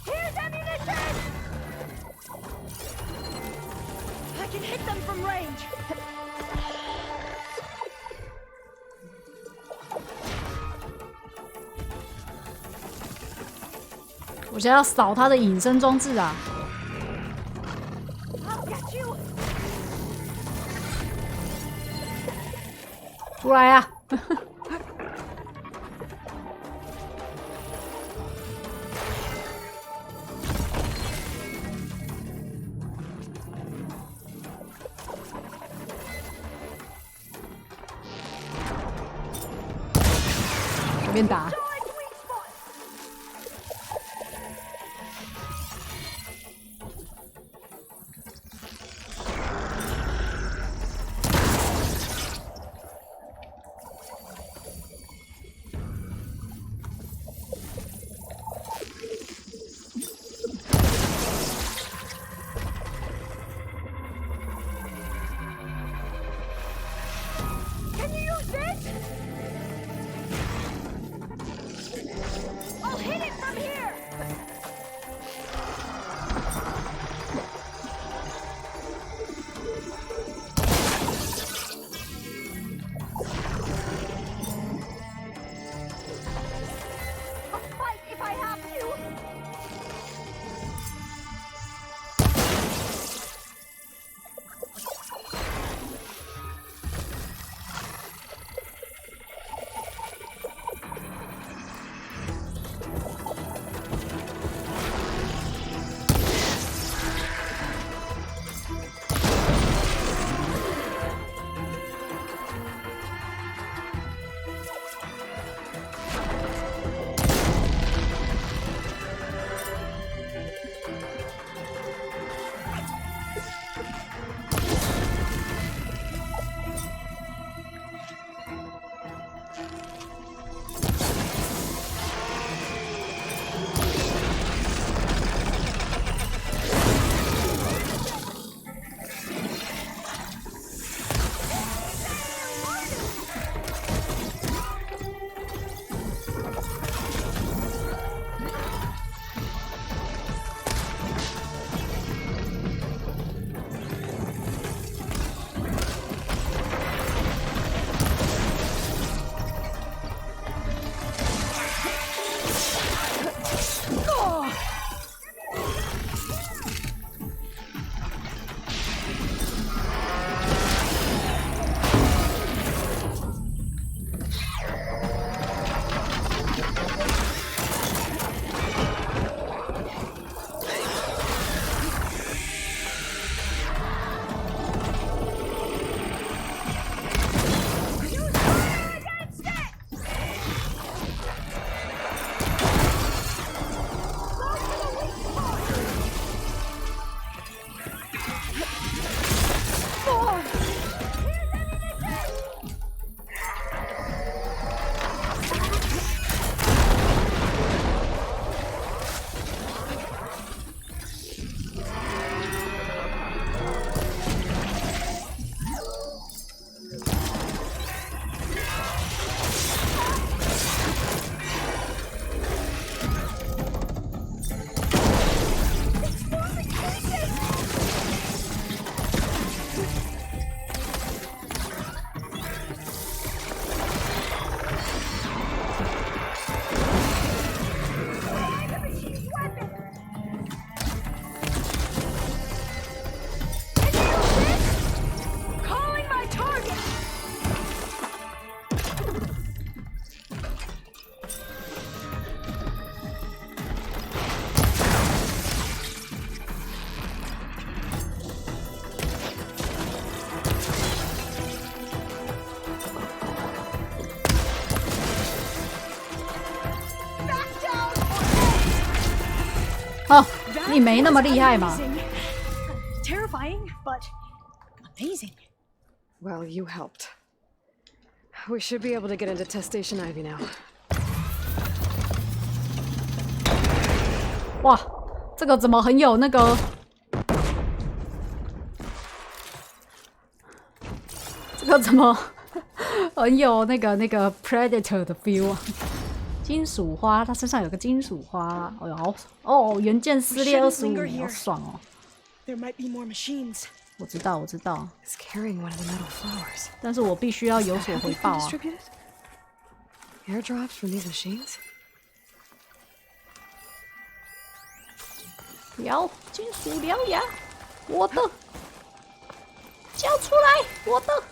？Here's ammunition! I can hit them from range. 我现在要扫他的隐身装置啊！ I'll get you. 出来啊！随便打。 Can you use this? 哦，你没那么厉害嘛。 Terrifying, but amazing. Well, you helped. We should be able to get into Test Station Ivy now. 哇，这个怎么很有那个？这个怎么很有那个 Predator 的 feel 啊？金属花，它身上有个金属花。哎呦，好哦，元件撕裂25，好爽哦！ There might be more machines. 我知道，我知道。 It's carrying one of the metal flowers. 但是我必须要有所回报啊！ Distributed? Airdrops from these machines? 獠金属獠牙，我的，交出来，我的。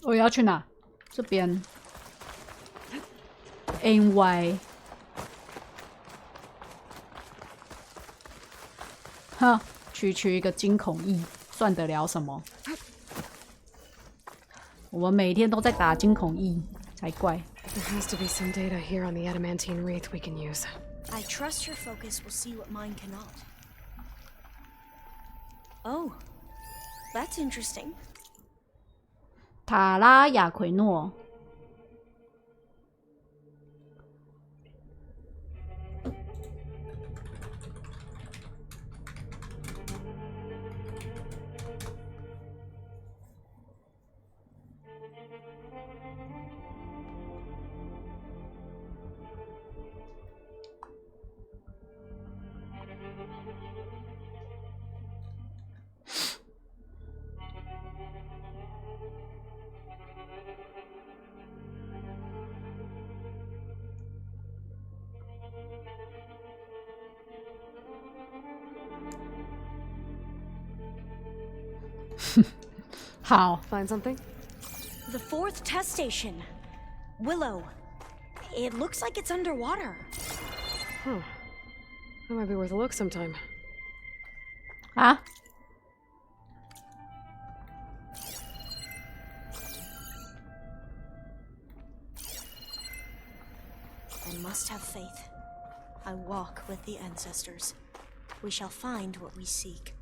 我要去哪？这边。NY。哼，区一个惊恐翼，算得了什么？我们每天都在打惊恐翼，才怪。There has to be some data here on the adamantine wreath we can use. I trust your focus will see what mine cannot. Oh, that's interesting. 塔拉雅奎诺。好 Find something? The fourth test station. Willow. It looks like it's underwater. Huh. That might be worth a look sometime. 啊？ I must have faith. I walk with the ancestors. We shall find what we seek.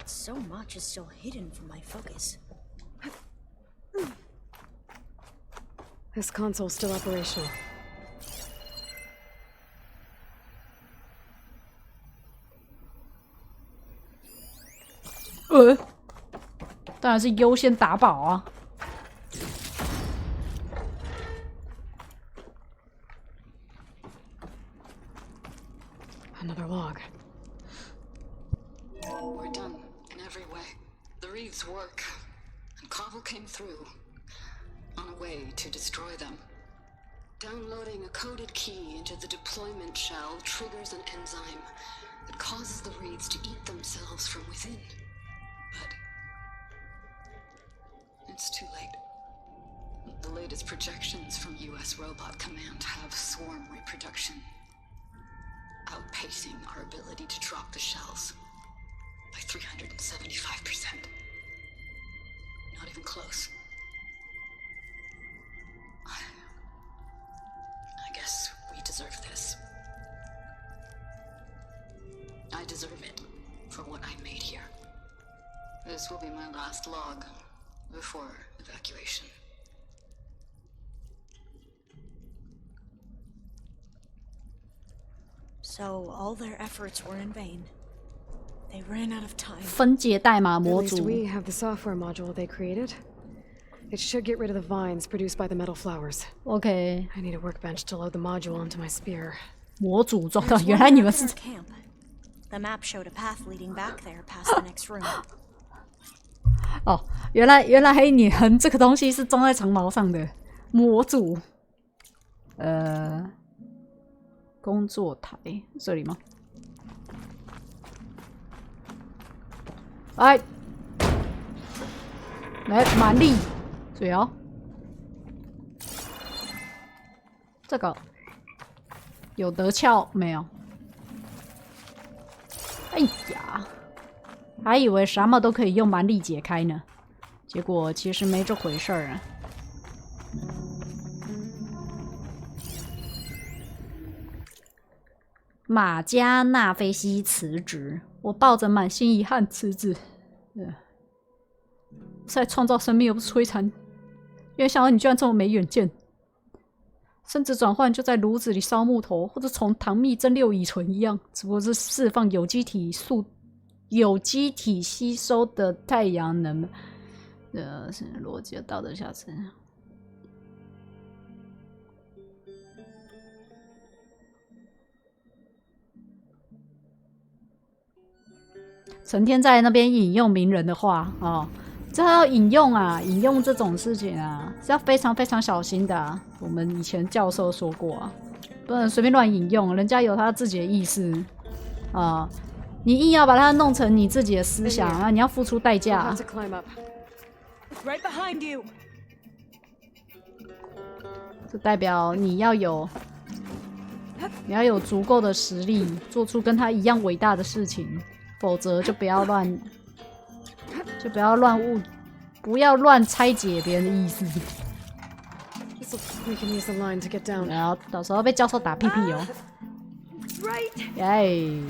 So much is still hidden from my focus. This console's still operational. 当然是优先打宝啊！ Another log. We're done in every way. The wreaths work, and Cobble came through on a way to destroy them. Downloading a coded key into the deployment shell triggers an enzyme that causes the wreaths to eat themselves from within. But it's too late. The latest projections from US Robot Command have swarm reproduction, outpacing our ability to drop the shells by 375%. Not even close. I guess we deserve this. I deserve it for what I made here. This will be my last log before evacuation. So all their efforts were in vain. They ran out of time. 分解代码 At 模 least 组。 we have the software module they created. It should get rid of the vines produced by the metal flowers. OK， I need a workbench to load the module onto my spear. 模组装到， There's 原 one 来你 map 们 in 是 our camp. The map showed a path leading back there past the next room. 哦，原来黑女横这个东西是装在长矛上的模组。工作台这里吗？来，蛮力，注意哦。这个有得撬没有？哎呀，还以为什么都可以用蛮力解开呢，结果其实没这回事儿啊。马加纳菲西辞职，我抱着满心遗憾辞职。在创造生命又不是摧残，没想到你居然这么没远见。生殖转换就在炉子里烧木头，或者从糖蜜蒸馏乙醇一样，只不过是释放有机体吸收的太阳能。是逻辑的道德瑕疵。成天在那边引用名人的话哦，这要引用啊，引用这种事情啊是要非常非常小心的啊。我们以前教授说过啊，不能随便乱引用，人家有他自己的意思啊，你硬要把它弄成你自己的思想啊，你要付出代价。Right behind you. 这代表你要有足够的实力，做出跟他一样伟大的事情。否则就不要乱拆解别人的意思。然后到时候被教授打屁屁哦。耶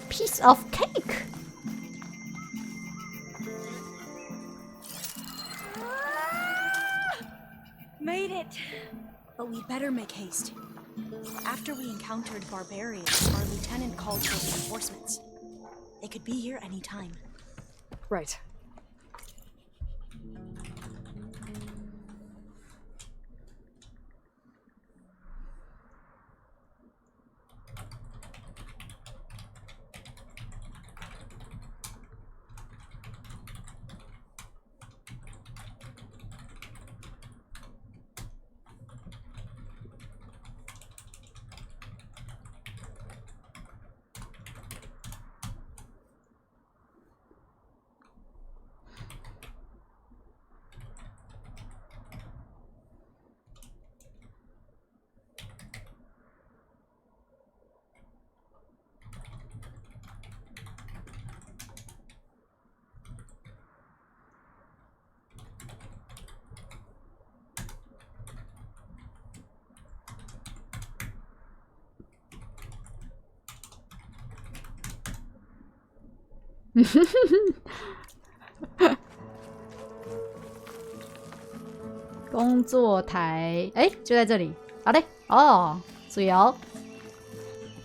！Piece of cake。Made it! But we better make haste. After we encountered barbarians, our lieutenant called for reinforcements. They could be here any time. Right.工作台，哎，就在这里。好嘞，哦，注意哦，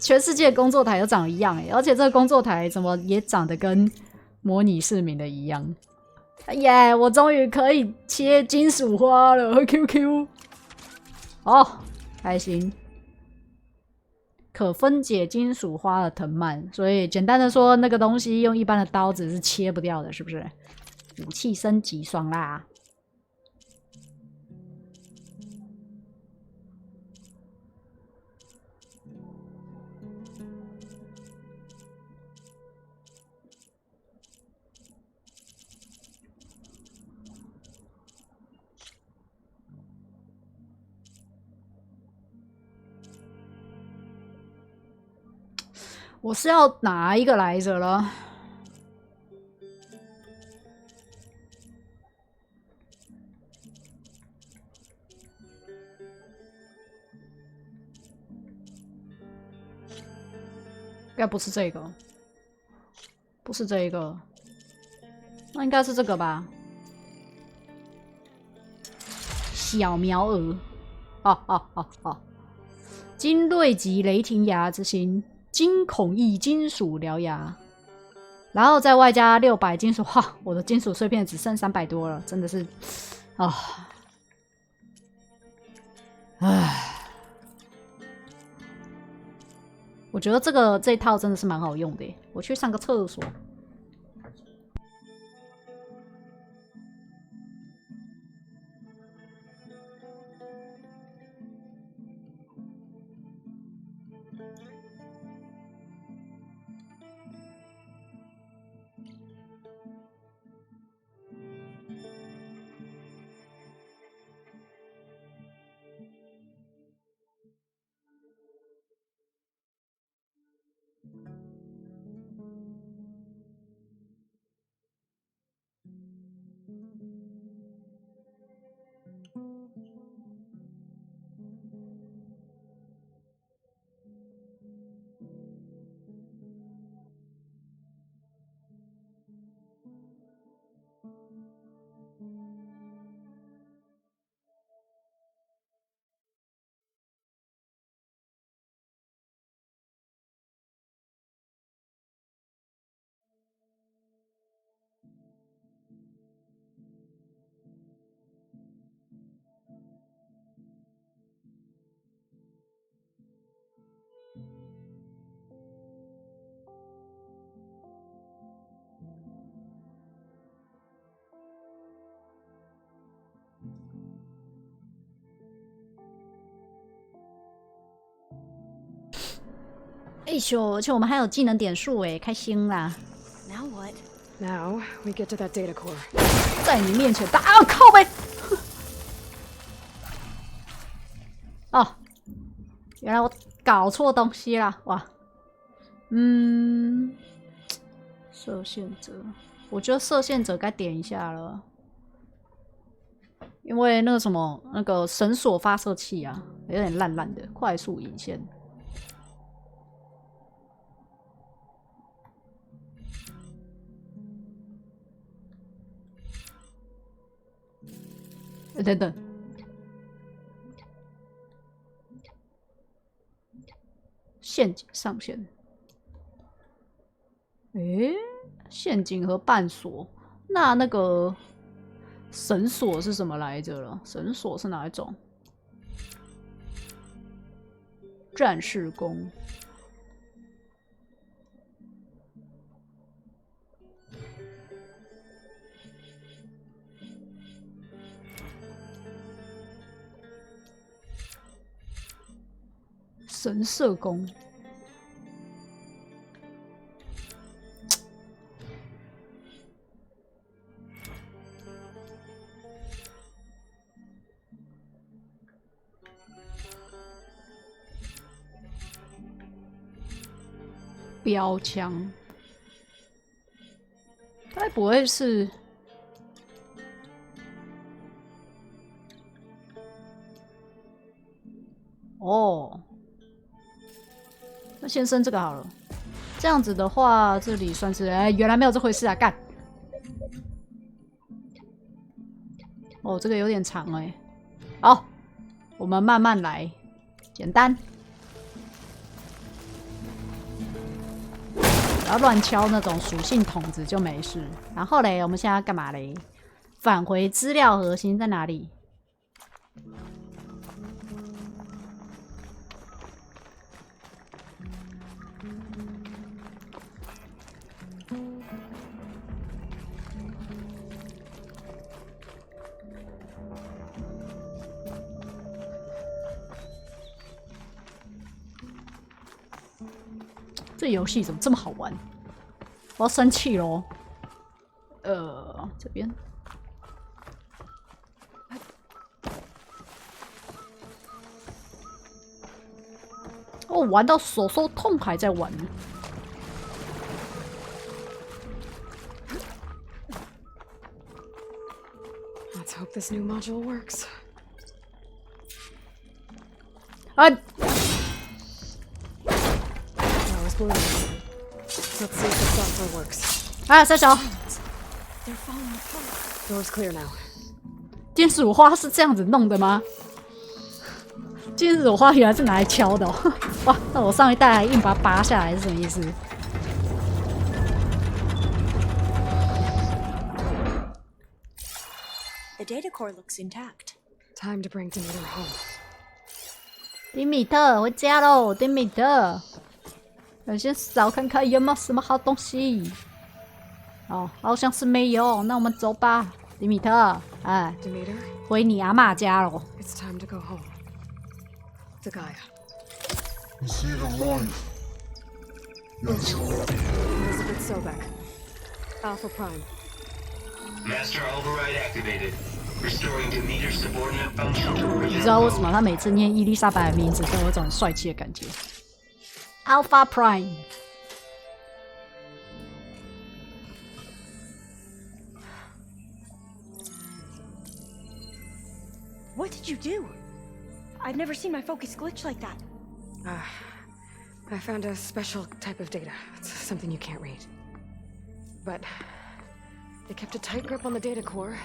全世界工作台都长一样哎，而且这个工作台怎么也长得跟模拟市民的一样。耶，我终于可以切金属花了 ，QQ。哦，开心。可分解金属花的藤蔓，所以简单的说，那个东西用一般的刀子是切不掉的，是不是？武器升级爽啦！我是要哪一个来着了？应该不是这个，不是这一个，那应该是这个吧？小苗鹅，精锐级雷霆牙之心。金孔翼金属獠牙，然后再外加600金属，哇！我的金属碎片只剩300多了，真的是啊，唉，我觉得这一套真的是蛮好用的耶。我去上个厕所。哎呦，而且我们还有技能点数哎，开心啦！ Now what? Now we get to that data core. 在你面前打啊！靠呗！哦，原来我搞错东西啦！哇，射线者，我觉得射线者该点一下了，因为那个什么那个绳索发射器啊，有点烂烂的，快速引线。等等，陷阱上线。诶，陷阱和绊索，那个绳索是什么来着了？绳索是哪一种？战士弓。神社弓，标枪，该不会是？哦。那先升这个好了，这样子的话，这里算是原来没有这回事啊！干，哦，这个有点长哎，好，我们慢慢来，简单，不要乱敲那种属性筒子就没事。然后嘞，我们现在要干嘛嘞？返回资料核心在哪里？这游戏怎么这么好玩？我要生气咯！这边。哦，玩到手手痛还在玩呢。Let's hope this new module works. 啊！ Let's see if the software works. 啊，三小， Door's clear now. 金属花是这样子弄的吗？金属花原来是拿来敲的哦！哇，那我上一代还硬把它拔下来是什么意思？ The data core looks intact. Time to bring Demeter home. 迪米特回家喽，迪米特。我先找看看有没有什么好东西。哦，好像是没有，那我们走吧，迪米特。哎， Demeter, 回你阿嬷家喽。 it's time to go home. To Gaia. Receive a life. Yes, Elizabeth Sobek. Alpha Prime. Master override activated. Restoring Demeter subordinate function to 你 original 知道为什 mode. 么他每次念伊丽莎白的名字都有一种很帅气的感觉 ？Alpha Prime。 What did you do? I've never seen my focus glitch like that. I found a special type of data. It's something you can't read. But they kept a tight grip on the data core.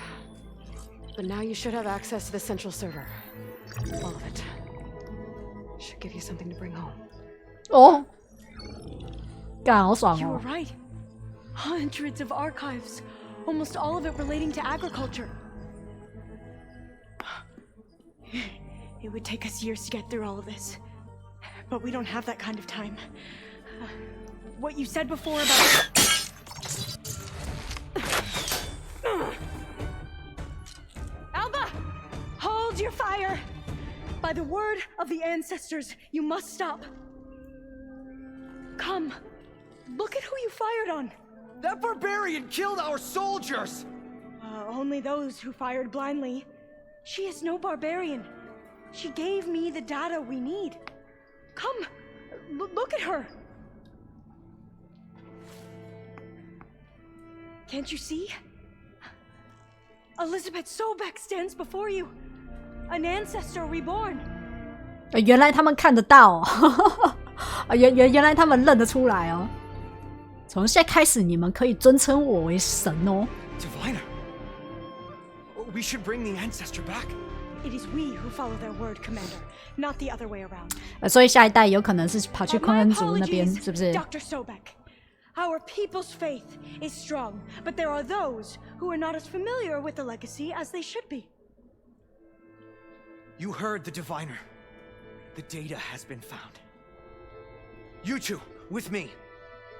But now you should have access to the central server. All of it. Should give you something to bring home. 哦，干好爽 You 哦 were！right. Hundreds of archives, almost all of it relating to agriculture. It would take us years to get through all of this. But we don't have that kind of time. What you said before about... Alba! Hold your fire! By the word of the ancestors, you must stop. come. Look at who you fired on. That barbarian killed our soldiers! Only those who fired blindly. She is no barbarian. She gave me the data we need. Come, look at her. Can't you see? Elizabeth Sobek stands before you. An ancestor reborn. 原来他们看得到哦，原来他们认得出来哦。从现在开始，你们可以尊称我为神哦。Diviner, we should bring the ancestor back. It is we who follow their word, Commander, not the other way around. 所以下一代有可能是跑去昆恩族那边，是不是 Dr. Sobek. Our people's faith is strong, but there are those who are not as familiar with the legacy as they should be. You heard the diviner. The data has been found. You two, with me.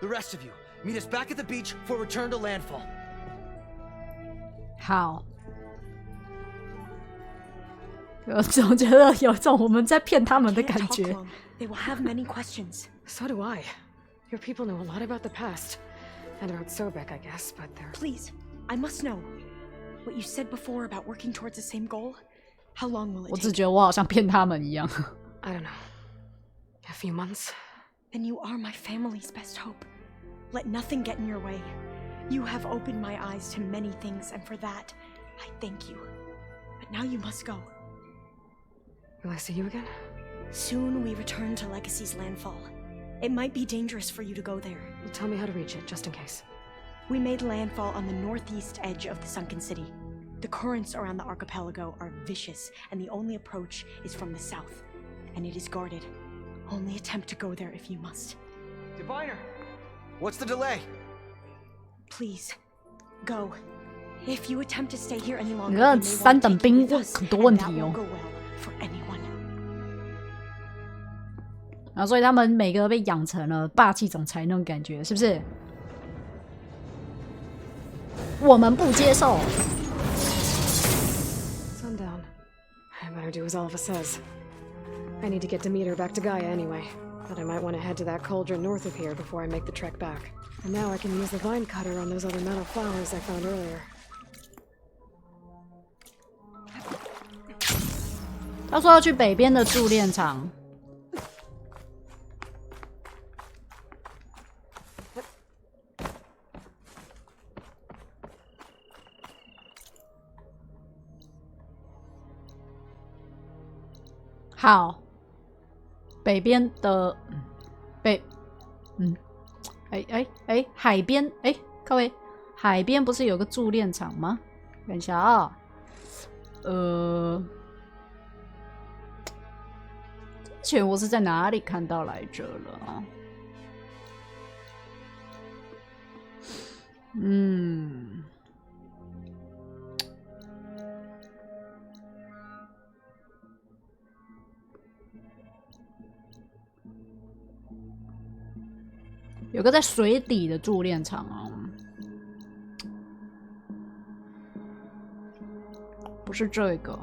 The rest of you, meet us back at the beach for return to landfall. 好。我总觉得有种我们在骗他们的感觉。They will have many questions. So do I. Your people know a lot about the past. And about Sobek, I guess, but they're... Please, I must know. What you said before about working towards the same goal? How long will it 我只 take? 觉得我好像骗他们一样。I don't know. A few months? Then you are my family's best hope. Let nothing get in your way. You have opened my eyes to many things, and for that, I thank you. But now you must go. Will I see you again? Soon we return to Legacy's landfall. It might be dangerous for you to go there. Well, tell me how to reach it, just in case. We made landfall on the northeast edge of the sunken city. The currents around the archipelago are vicious, and the only approach is from the south. And it is guarded. Only attempt to go there if you must. Diviner, what's the delay? Please, go. If you attempt to stay here any longer, 你 they 这 may 三 want to 等 take you 兵 with 问 us, 很多 and 问 that 题 won't 哦。 go well for anyone. 然后所以他们每个被养成了霸气总裁那种感觉，是不是？我们不接受。Sundown. I better do as Alva says. I need to get Demeter back to Gaia anyway. But I might want to head to that cauldron north of here before I make the trek back. And now I can use the vine cutter on those other metal flowers I found earlier. 他说要去北边的铸炼厂。好，北边的海边各位，海边不是有个铸炼厂吗？看一下啊，之前我是在哪里看到来着了啊？有个在水底的铸炼厂啊，不是这个。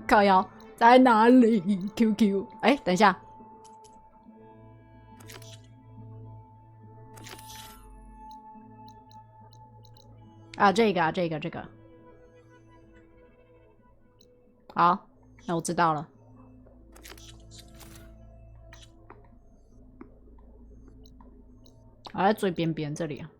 靠腰在哪里 ？QQ， 等一下，这个，好，那我知道了。在最边边这里啊。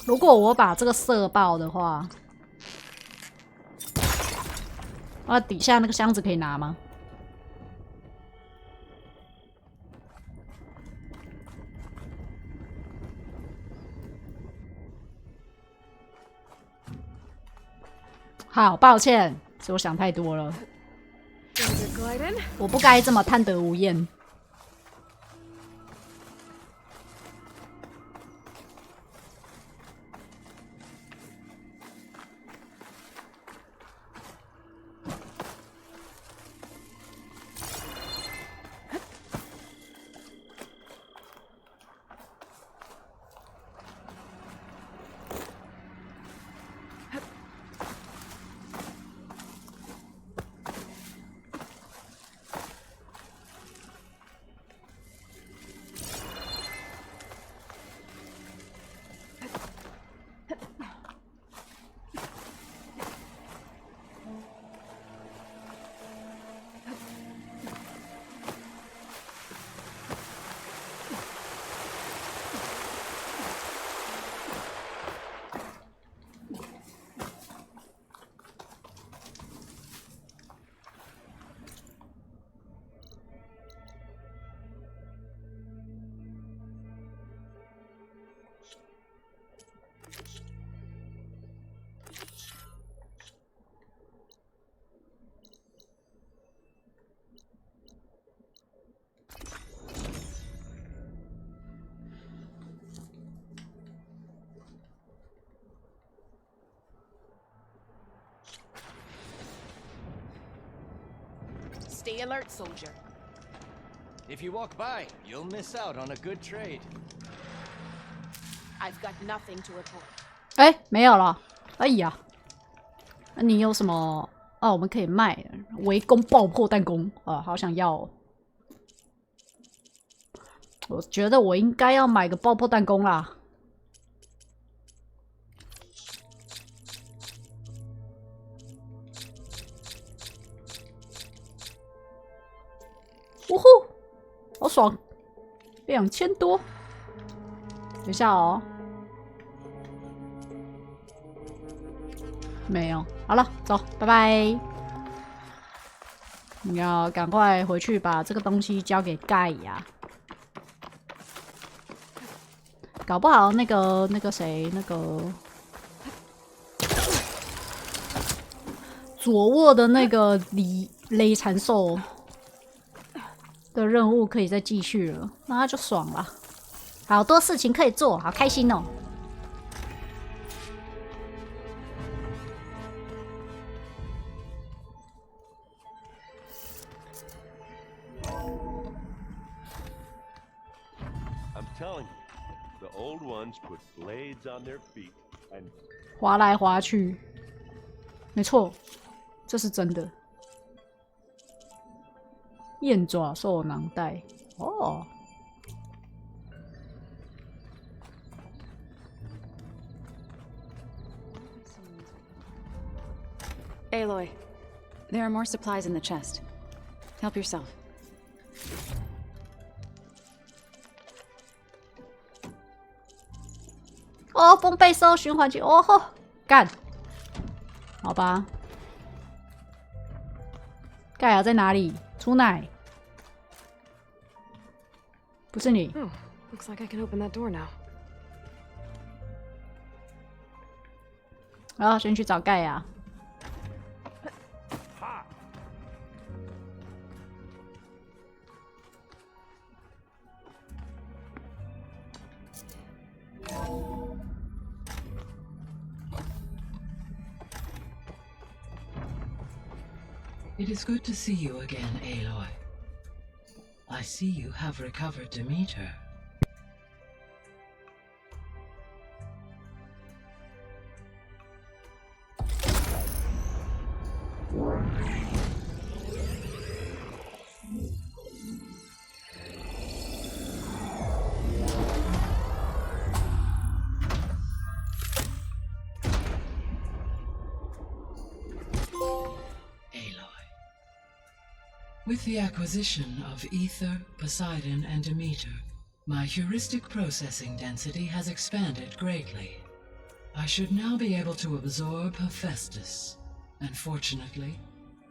如果我把这个射爆的话，啊，底下那个箱子可以拿吗？好，抱歉，是我想太多了。我不该这么贪得无厌。Stay alert, soldier. If you walk by, you'll miss out on a good trade. I've got nothing to report. 哎，没有了。哎呀，那你有什么？哦，我们可以卖围攻爆破弹弓啊，好想要哦。我觉得我应该要买个爆破弹弓啦。呜呼，好爽，2000多。等一下哦，没有，好了，走，拜拜。你要赶快回去把这个东西交给盖亚。搞不好那个谁，那个左握的那个雷缠兽的任务可以再继续了，那他就爽了。好多事情可以做，好开心哦！滑来滑去，没错，这是真的。燕爪兽囊袋，哦。Aloy, there are more supplies in the chest. Help yourself. 哦，封闭搜寻环境，哦吼，干，好吧。盖亚在哪里？出奶？不是你。Oh, looks like I can open that door now. 然后先去找盖亚。It is good to see you again, Aloy. I see you have recovered Demeter. With the acquisition of Ether, Poseidon, and Demeter, my heuristic processing density has expanded greatly. I should now be able to absorb Hephaestus, and fortunately,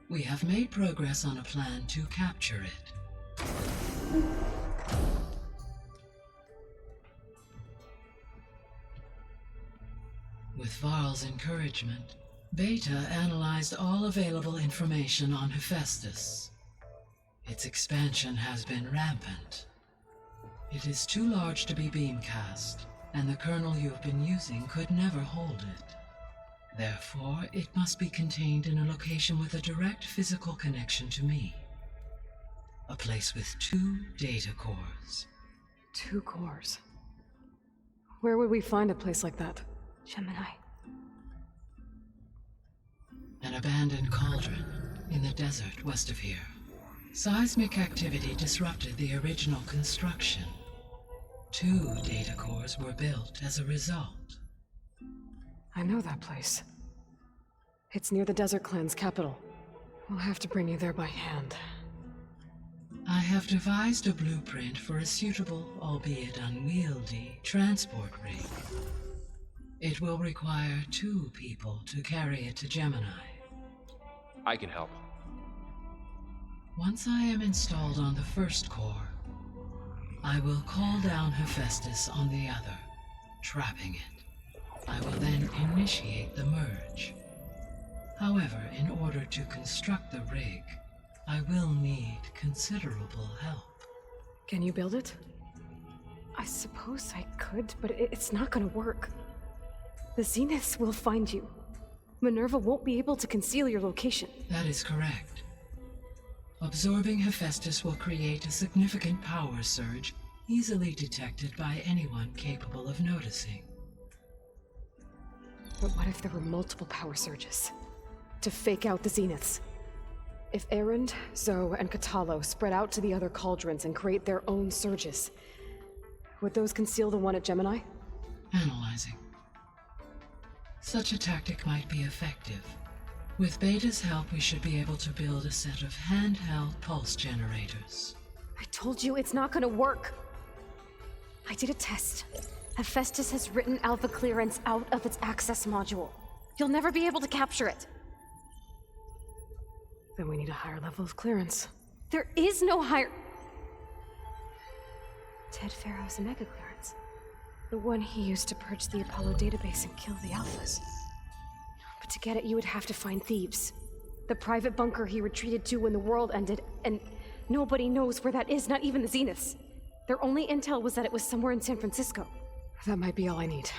We have made progress on a plan to capture it. With Varl's encouragement, Beta analyzed all available information on Hephaestus. Its expansion has been rampant. It is too large to be beamcast, and the kernel you have been using could never hold it. Therefore, it must be contained in a location with a direct physical connection to me. A place with 2 data cores. 2 cores? Where would we find a place like that? Gemini. An abandoned cauldron in the desert west of here. Seismic activity disrupted the original construction. 2 data cores were built as a result. I know that place. It's near the Desert Clan's capital. We'll have to bring you there by hand. I have devised a blueprint for a suitable, albeit unwieldy, transport rig. It will require 2 people to carry it to Gemini. I can help. Once I am installed on the first core, I will call down Hephaestus on the other, trapping it. I will then initiate the merge. However, in order to construct the rig, I will need considerable help. Can you build it? I suppose I could, but it's not gonna work. The Zeniths will find you. Minerva won't be able to conceal your location. That is correct. Absorbing Hephaestus will create a significant power surge, easily detected by anyone capable of noticing. But what if there were multiple power surges? To fake out the Zeniths? If Erend, Zoe, and Katalo spread out to the other cauldrons and create their own surges, would those conceal the one at Gemini? Analyzing. Such a tactic might be effective. With Beta's help, we should be able to build a set of handheld pulse generators. I told you it's not gonna work. I did a test. Hephaestus has written Alpha clearance out of its access module. You'll never be able to capture it. Then we need a higher level of clearance. There is no higher... Ted Pharaoh's Omega clearance. The one he used to purge the Apollo database and kill the Alphas. But to get it, you would have to find Thebes. The private bunker he retreated to when the world ended, and nobody knows where that is, not even the Zeniths. Their only intel was that it was somewhere in San Francisco. That might be all I need.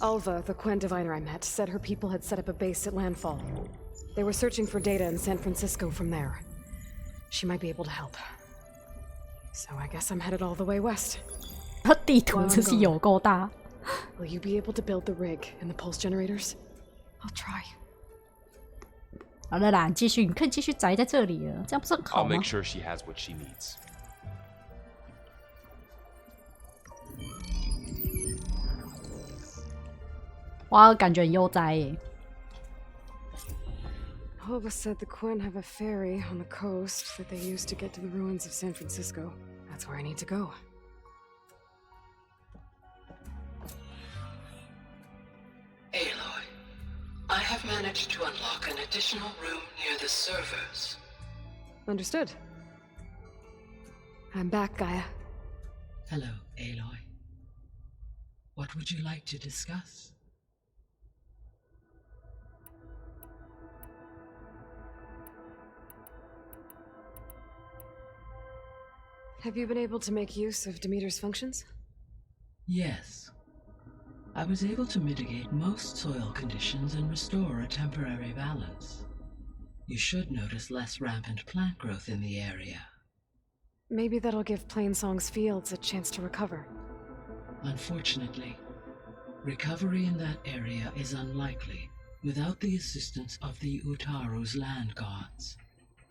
Alva, the Quen diviner I met, said her people had set up a base at Landfall. They were searching for data in San Francisco from there. She might be able to help. So I guess I'm headed all the way west. 地图真是有够大。Will you be able to build the rig and the pulse generators? I'll try. 好了啦，继续，你可以继续宅在这里了，这样不是很好 I'll 吗 make sure she has what she needs. 哇，感觉很悠哉耶。Alva said the Quen have a ferry on the coast that they used to get to the ruins of San Francisco. That's where I need to go. Aloy, I have managed to unlock an additional room near the servers. Understood. I'm back, Gaia. Hello, Aloy. What would you like to discuss? Have you been able to make use of Demeter's functions? Yes. I was able to mitigate most soil conditions and restore a temporary balance. You should notice less rampant plant growth in the area. Maybe that'll give Plainsong's fields a chance to recover. Unfortunately, recovery in that area is unlikely without the assistance of the Utaru's land gods.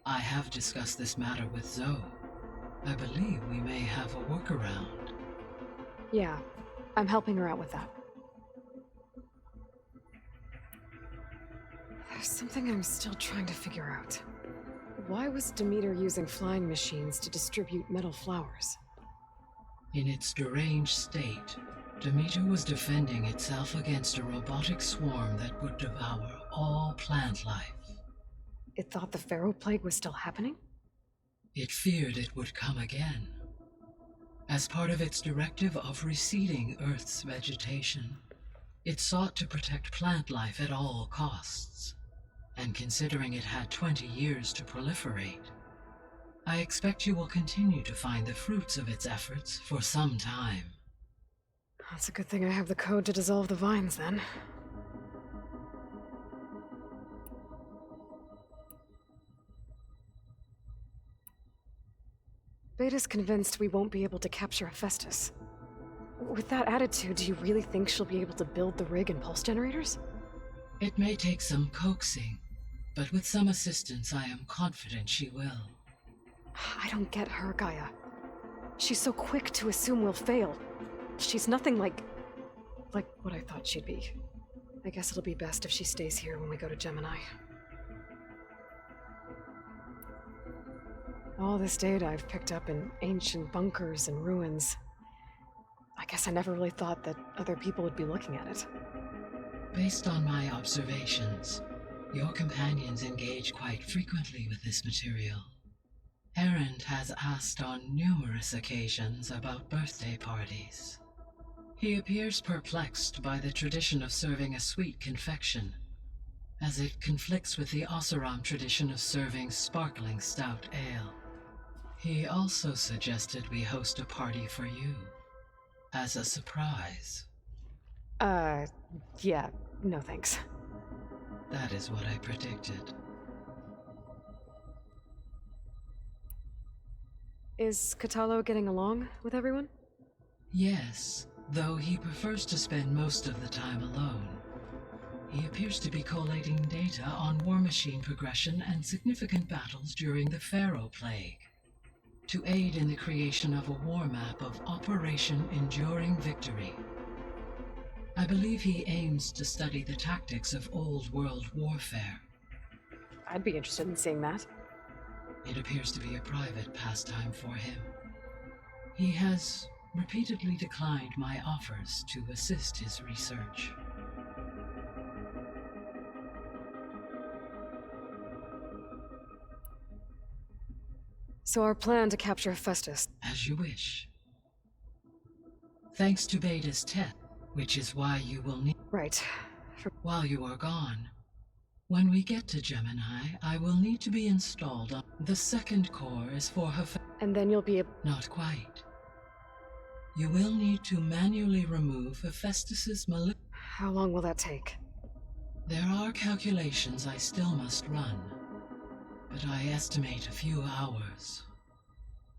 I have discussed this matter with Zoe. I believe we may have a workaround. Yeah, I'm helping her out with that. There's something I'm still trying to figure out. Why was Demeter using flying machines to distribute metal flowers? In its deranged state, Demeter was defending itself against a robotic swarm that would devour all plant life. It thought the Pharaoh Plague was still happening? It feared it would come again. As part of its directive of receding Earth's vegetation, it sought to protect plant life at all costs. And considering it had 20 years to proliferate, I expect you will continue to find the fruits of its efforts for some time. That's a good thing I have the code to dissolve the vines, then. Beta's convinced we won't be able to capture Hephaestus. With that attitude, do you really think she'll be able to build the rig and pulse generators? It may take some coaxing, but with some assistance I am confident she will. I don't get her, Gaia. She's so quick to assume we'll fail. She's nothing like what I thought she'd be. I guess it'll be best if she stays here when we go to Gemini. All this data I've picked up in ancient bunkers and ruins. I guess I never really thought that other people would be looking at it. Based on my observations, your companions engage quite frequently with this material. Erend has asked on numerous occasions about birthday parties. He appears perplexed by the tradition of serving a sweet confection, as it conflicts with the Oseram tradition of serving sparkling stout ale. He also suggested we host a party for you, as a surprise. Yeah, no thanks. That is what I predicted. Is Katalo getting along with everyone? Yes, though he prefers to spend most of the time alone. He appears to be collating data on war machine progression and significant battles during the Pharaoh Plague, to aid in the creation of a war map of Operation Enduring Victory. I believe he aims to study the tactics of old world warfare. I'd be interested in seeing that. It appears to be a private pastime for him. He has repeatedly declined my offers to assist his research. So our plan to capture Hephaestus. As you wish. Thanks to Beta's test, which is why you will need... Right. While you are gone, when we get to Gemini, I will need to be installed on... The second core is for Hephaestus. And then you'll be able... Not quite. You will need to manually remove Hephaestus's How long will that take? There are calculations I still must run, but I estimate a few hours.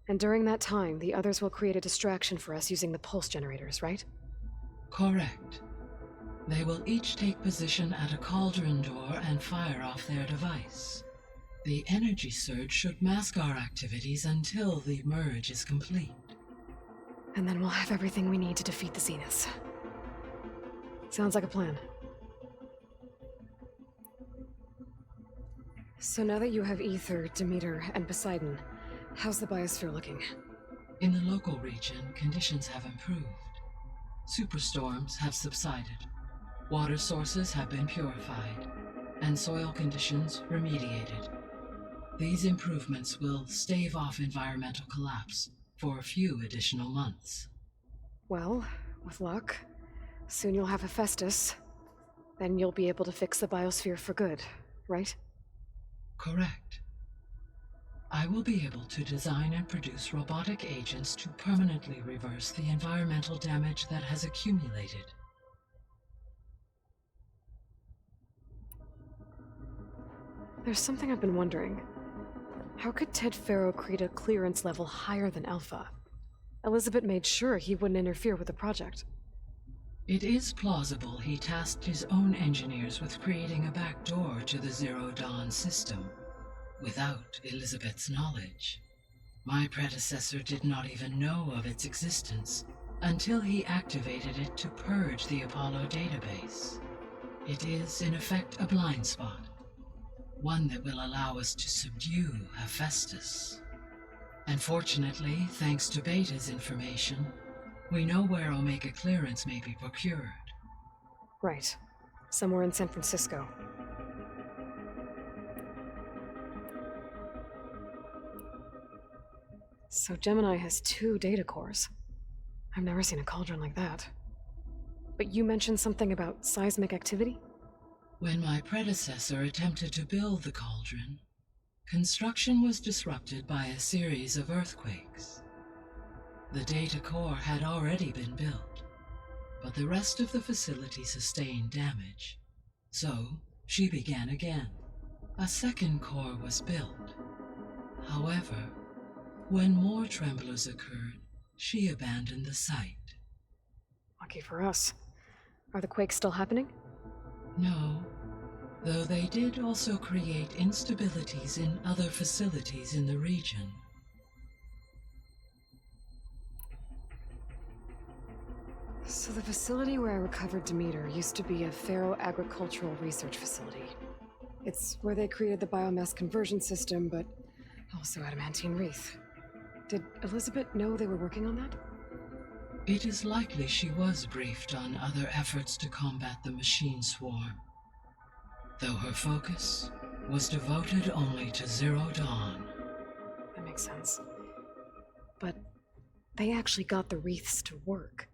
And during that time, the others will create a distraction for us using the pulse generators, right? Correct. They will each take position at a cauldron door and fire off their device. The energy surge should mask our activities until the merge is complete. And then we'll have everything we need to defeat the Zeniths. Sounds like a plan. So now that you have Ether, Demeter, and Poseidon, how's the biosphere looking? In the local region, conditions have improved. Superstorms have subsided. Water sources have been purified, and soil conditions remediated. These improvements will stave off environmental collapse for a few additional months. Well, with luck, soon you'll have Hephaestus. Then you'll be able to fix the biosphere for good, right? Correct. I will be able to design and produce robotic agents to permanently reverse the environmental damage that has accumulated. There's something I've been wondering. How could Ted Faro create a clearance level higher than Alpha? Elizabeth made sure he wouldn't interfere with the project. It is plausible he tasked his own engineers with creating a back door to the Zero Dawn system, without Elizabeth's knowledge. My predecessor did not even know of its existence until he activated it to purge the Apollo database. It is, in effect, a blind spot, one that will allow us to subdue Hephaestus. And fortunately, thanks to Beta's information, we know where Omega clearance may be procured. Right. Somewhere in San Francisco. So Gemini has 2 data cores. I've never seen a cauldron like that. But you mentioned something about seismic activity? When my predecessor attempted to build the cauldron, construction was disrupted by a series of earthquakes. The data core had already been built, but the rest of the facility sustained damage. So, she began again. A second core was built. However, when more tremblers occurred, she abandoned the site. Lucky for us. Are the quakes still happening? No, though they did also create instabilities in other facilities in the region. So the facility where I recovered Demeter used to be a Pharaoh agricultural research facility. It's where they created the biomass conversion system, but also adamantine wreath. Did Elizabeth know they were working on that? It is likely she was briefed on other efforts to combat the machine swarm, though her focus was devoted only to Zero Dawn. That makes sense. But they actually got the wreaths to work.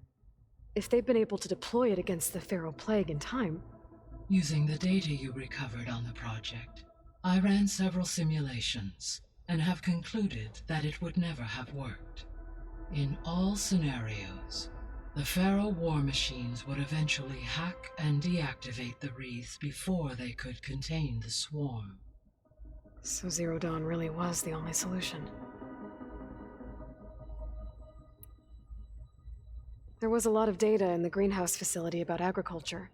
If they've been able to deploy it against the Pharaoh Plague in time... Using the data you recovered on the project, I ran several simulations and have concluded that it would never have worked. In all scenarios, the Pharaoh war machines would eventually hack and deactivate the wreath before they could contain the swarm. So Zero Dawn really was the only solution. There was a lot of data in the greenhouse facility about agriculture.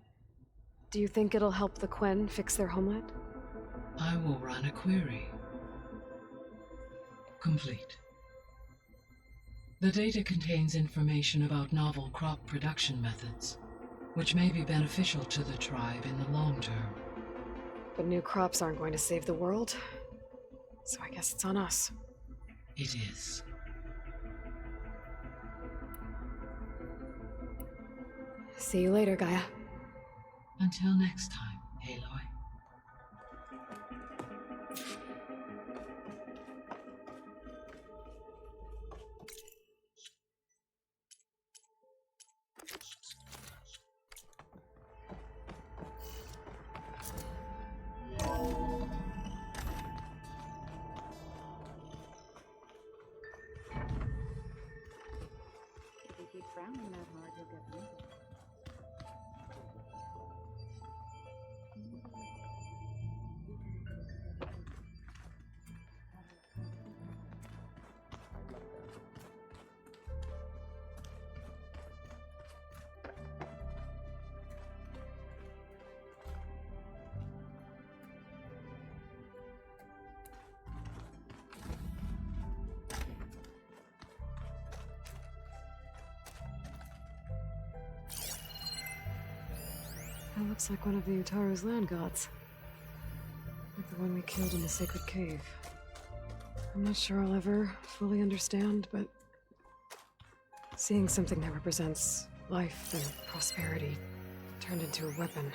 Do you think it'll help the Quen fix their homeland? I will run a query. Complete. The data contains information about novel crop production methods, which may be beneficial to the tribe in the long term. But new crops aren't going to save the world, so I guess it's on us. It is. See you later, Gaia. Until next time, Aloy. If you keep frowning that hard, you'll get wrinkles. That looks like one of the Utaru's land gods. Like the one we killed in the sacred cave. I'm not sure I'll ever fully understand, but seeing something that represents life and prosperity turned into a weapon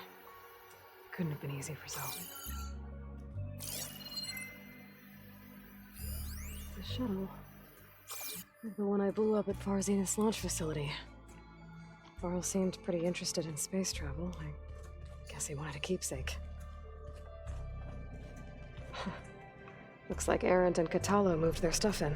couldn't have been easy for Zoe. The shuttle. Like the one I blew up at Farzinus launch facility. Varl seemed pretty interested in space travel. I guess he wanted a keepsake. Looks like Arendt and Katalo moved their stuff in.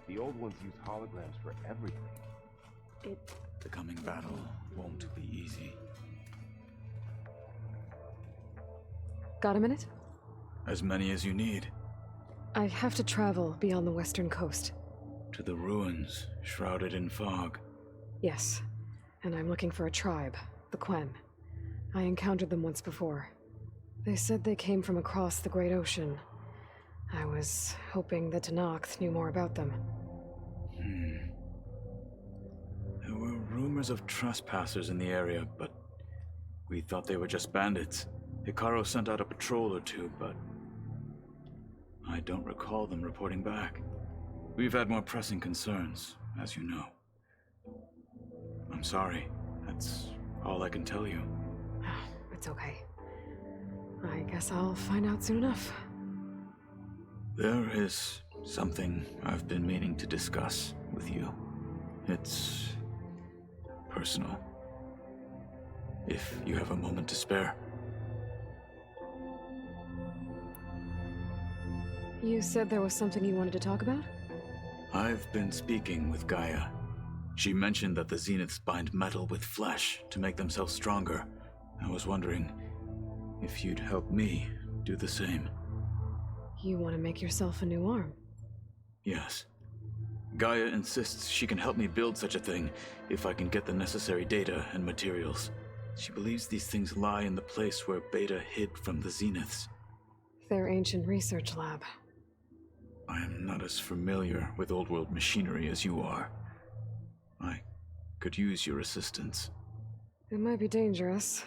The old ones use holograms for everything. The coming battle won't be easy. Got a minute? As many as you need. I have to travel beyond the western coast. To the ruins, shrouded in fog. Yes, and I'm looking for a tribe, the Quen. I encountered them once before. They said they came from across the Great Ocean. I was hoping that Tenakth knew more about them. There were rumors of trespassers in the area, but we thought they were just bandits. Hikaru sent out a patrol or two, but I don't recall them reporting back. We've had more pressing concerns, as you know. I'm sorry. That's all I can tell you. It's okay. I guess I'll find out soon enough. There is something I've been meaning to discuss with you. It's personal. If you have a moment to spare. You said there was something you wanted to talk about? I've been speaking with Gaia. She mentioned that the Zeniths bind metal with flesh to make themselves stronger. I was wondering if you'd help me do the same. You want to make yourself a new arm? Yes. Gaia insists she can help me build such a thing if I can get the necessary data and materials. She believes these things lie in the place where Beta hid from the Zeniths. Their ancient research lab. I am not as familiar with old world machinery as you are. I could use your assistance. It might be dangerous.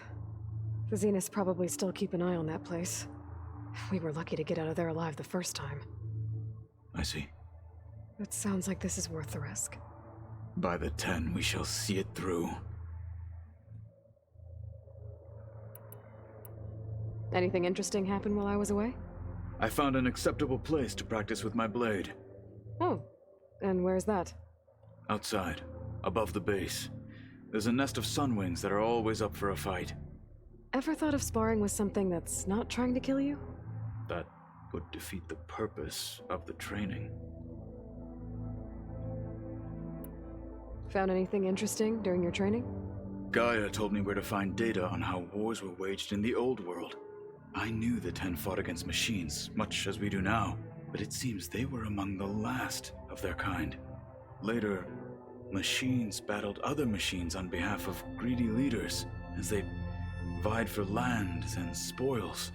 The Zeniths probably still keep an eye on that place. We were lucky to get out of there alive the first time. I see. It sounds like this is worth the risk. By the 10, we shall see it through. Anything interesting happen while I was away? I found an acceptable place to practice with my blade. Oh, and where's that? Outside, above the base. There's a nest of sunwings that are always up for a fight. Ever thought of sparring with something that's not trying to kill you? That would defeat the purpose of the training. Found anything interesting during your training? Gaia told me where to find data on how wars were waged in the old world. I knew the 10 fought against machines, much as we do now, but it seems they were among the last of their kind. Later, machines battled other machines on behalf of greedy leaders, as they vied for lands and spoils.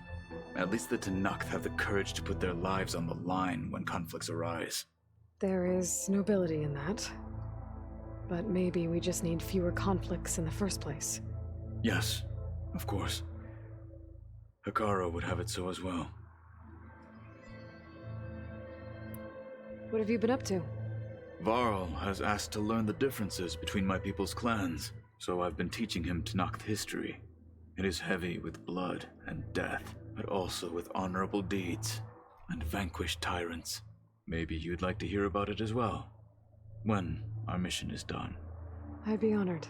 At least the Tenakth have the courage to put their lives on the line when conflicts arise. There is nobility in that. But maybe we just need fewer conflicts in the first place. Yes, of course. Hikaru would have it so as well. What have you been up to? Varl has asked to learn the differences between my people's clans, so I've been teaching him Tenakth history. It is heavy with blood and death, but also with honorable deeds and vanquished tyrants. Maybe you'd like to hear about it as well, when our mission is done. I'd be honored.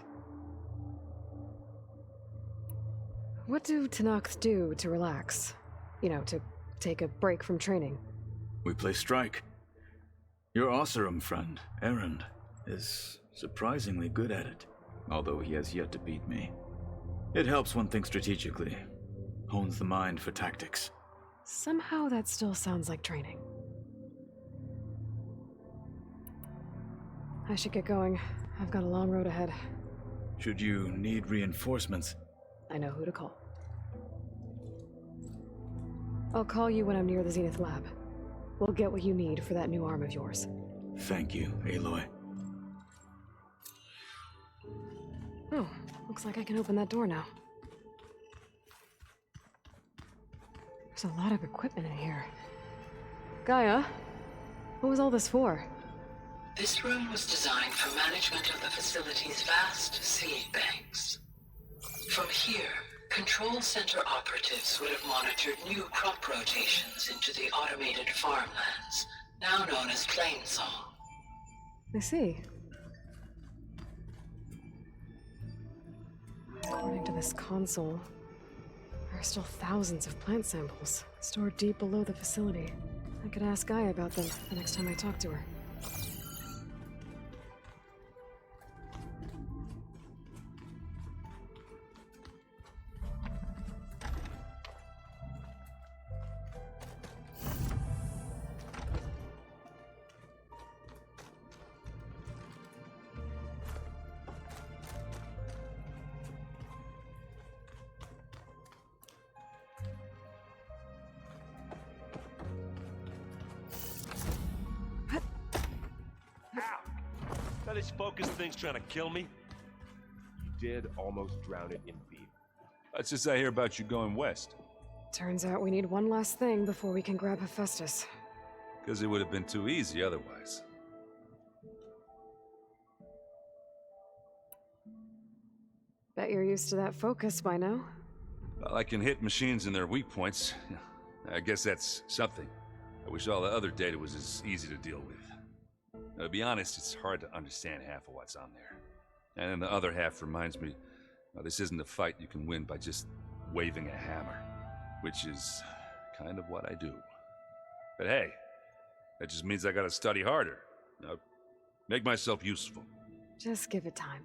What do Tenakth do to relax? You know, to take a break from training? We play strike. Your Oseram friend, Erend, is surprisingly good at it, although he has yet to beat me. It helps one think strategically, hones the mind for tactics. Somehow that still sounds like training. I should get going. I've got a long road ahead. Should you need reinforcements, I know who to call. I'll call you when I'm near the Zenith lab. We'll get what you need for that new arm of yours. Thank you, Aloy. Oh, looks like I can open that door now. There's a lot of equipment in here. Gaia, what was all this for? This room was designed for management of the facility's vast seed banks. From here, Control Center operatives would have monitored new crop rotations into the automated farmlands, now known as Plainsong. I see. According to this console, there are still thousands of plant samples stored deep below the facility. I could ask Gaia about them the next time I talk to her. this focus thing's trying to kill me? You did almost drown it in beef. Let's just hear about you going west. Turns out we need one last thing before we can grab Hephaestus. Because it would have been too easy otherwise. Bet you're used to that focus by now. Well, I can hit machines in their weak points. I guess that's something. I wish all the other data was as easy to deal with. Now, to be honest, it's hard to understand half of what's on there. And then the other half reminds me, this isn't a fight you can win by just waving a hammer. Which is kind of what I do. But hey, that just means I gotta study harder. Now, make myself useful. Just give it time.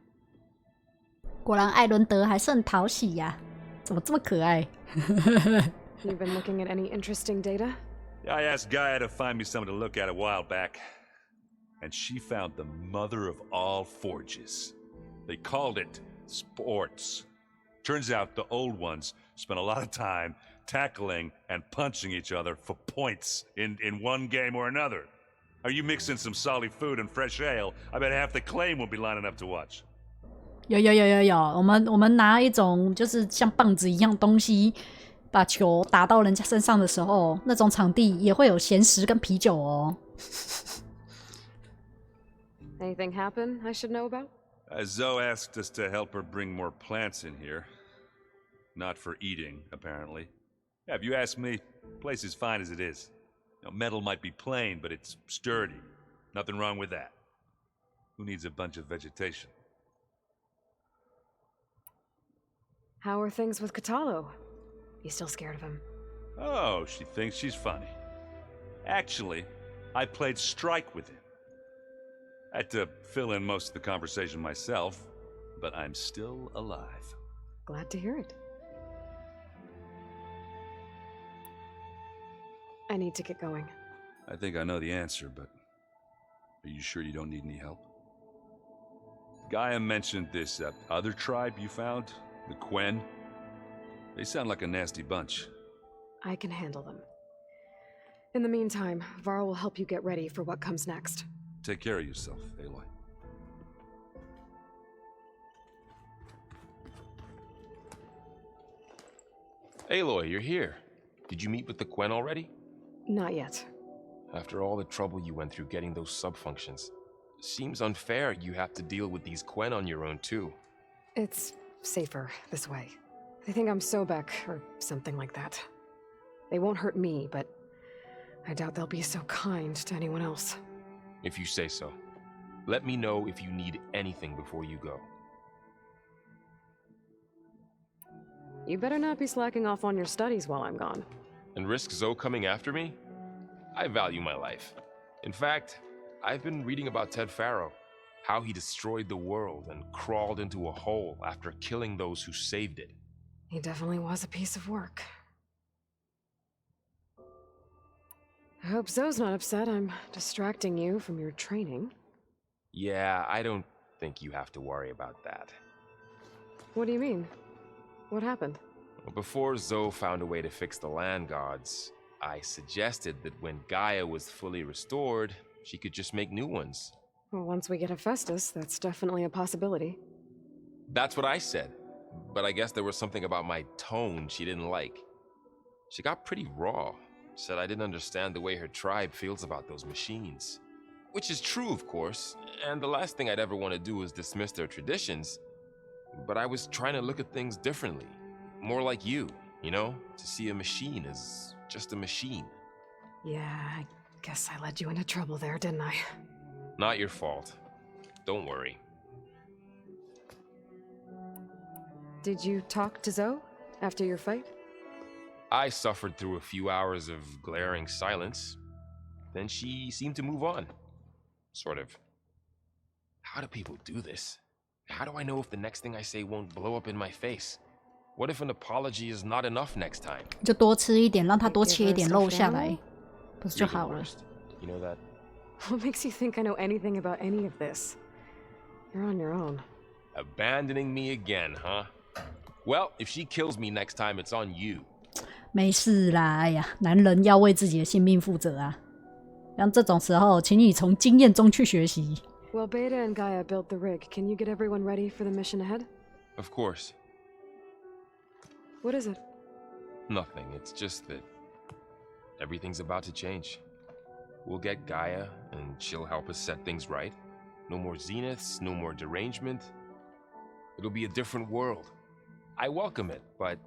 果然艾伦德还是很讨喜呀、怎么这么可爱？ You've been looking at any interesting data? Yeah, I asked Gaia to find me something to look at a while back. And she found the mother of all forges. They called it sports. Turns out the old ones spent a lot of time tackling and punching each other for points in one game or another. Are you mixing some solid food and fresh ale? I bet half the claim will be lining up to watch. 有，我们拿一种就是像棒子一样东西，把球打到人家身上的时候，那种场地也会有咸食跟啤酒哦。Anything happen I should know about? Zoe asked us to help her bring more plants in here. Not for eating, apparently. Yeah, if you ask me, the place is fine as it is. Metal might be plain, but it's sturdy. Nothing wrong with that. Who needs a bunch of vegetation? How are things with Katalo? You still scared of him? Oh, she thinks she's funny. Actually, I played strike with him. I had to fill in most of the conversation myself, but I'm still alive. Glad to hear it. I need to get going. I think I know the answer, but are you sure you don't need any help? Gaia mentioned this other tribe you found, the Quen. They sound like a nasty bunch. I can handle them. In the meantime, Varl will help you get ready for what comes next. Take care of yourself, Aloy. Aloy, you're here. Did you meet with the Quen already? Not yet. After all the trouble you went through getting those sub-functions, seems unfair you have to deal with these Quen on your own too. It's safer this way. They think I'm Sobek, or something like that. They won't hurt me, but I doubt they'll be so kind to anyone else. If you say so. Let me know if you need anything before you go. You better not be slacking off on your studies while I'm gone. And risk Zoe coming after me? I value my life. In fact, I've been reading about Ted Faro, how he destroyed the world and crawled into a hole after killing those who saved it. He definitely was a piece of work. I hope Zoe's not upset I'm distracting you from your training. Yeah, I don't think you have to worry about that. What do you mean? What happened? Well, before Zoe found a way to fix the land gods, I suggested that when Gaia was fully restored, she could just make new ones. Well, once we get Hephaestus, that's definitely a possibility. That's what I said, but I guess there was something about my tone she didn't like. She got pretty raw. Said I didn't understand the way her tribe feels about those machines. Which is true, of course, and the last thing I'd ever want to do is dismiss their traditions. But I was trying to look at things differently. More like you know? To see a machine as just a machine. Yeah, I guess I led you into trouble there, didn't I? Not your fault. Don't worry. Did you talk to Zoe after your fight? I suffered through a few hours of glaring silence. Then she seemed to move on. Sort of. How do people do this? How do I know if the next thing I say won't blow up in my face? What if an apology is not enough next time? 就多吃一点，让它多切一点肉下来，不是就好了？ You know that? What makes you think I know anything about any of this? You're on your own. Abandoning me again, huh? Well, if she kills me next time, it's on you. 没事啦，哎呀，男人要为自己的性命负责啊。像这种时候，请你从经验中去学习。Well, Beta and Gaia built the rig. Can you get everyone ready for the mission ahead? Of course. What is it? Nothing. It's just that everything's about to change. We'll get Gaia, and she'll help us set things right. No more zeniths, no more derangement. It'll be a different world. I welcome it, but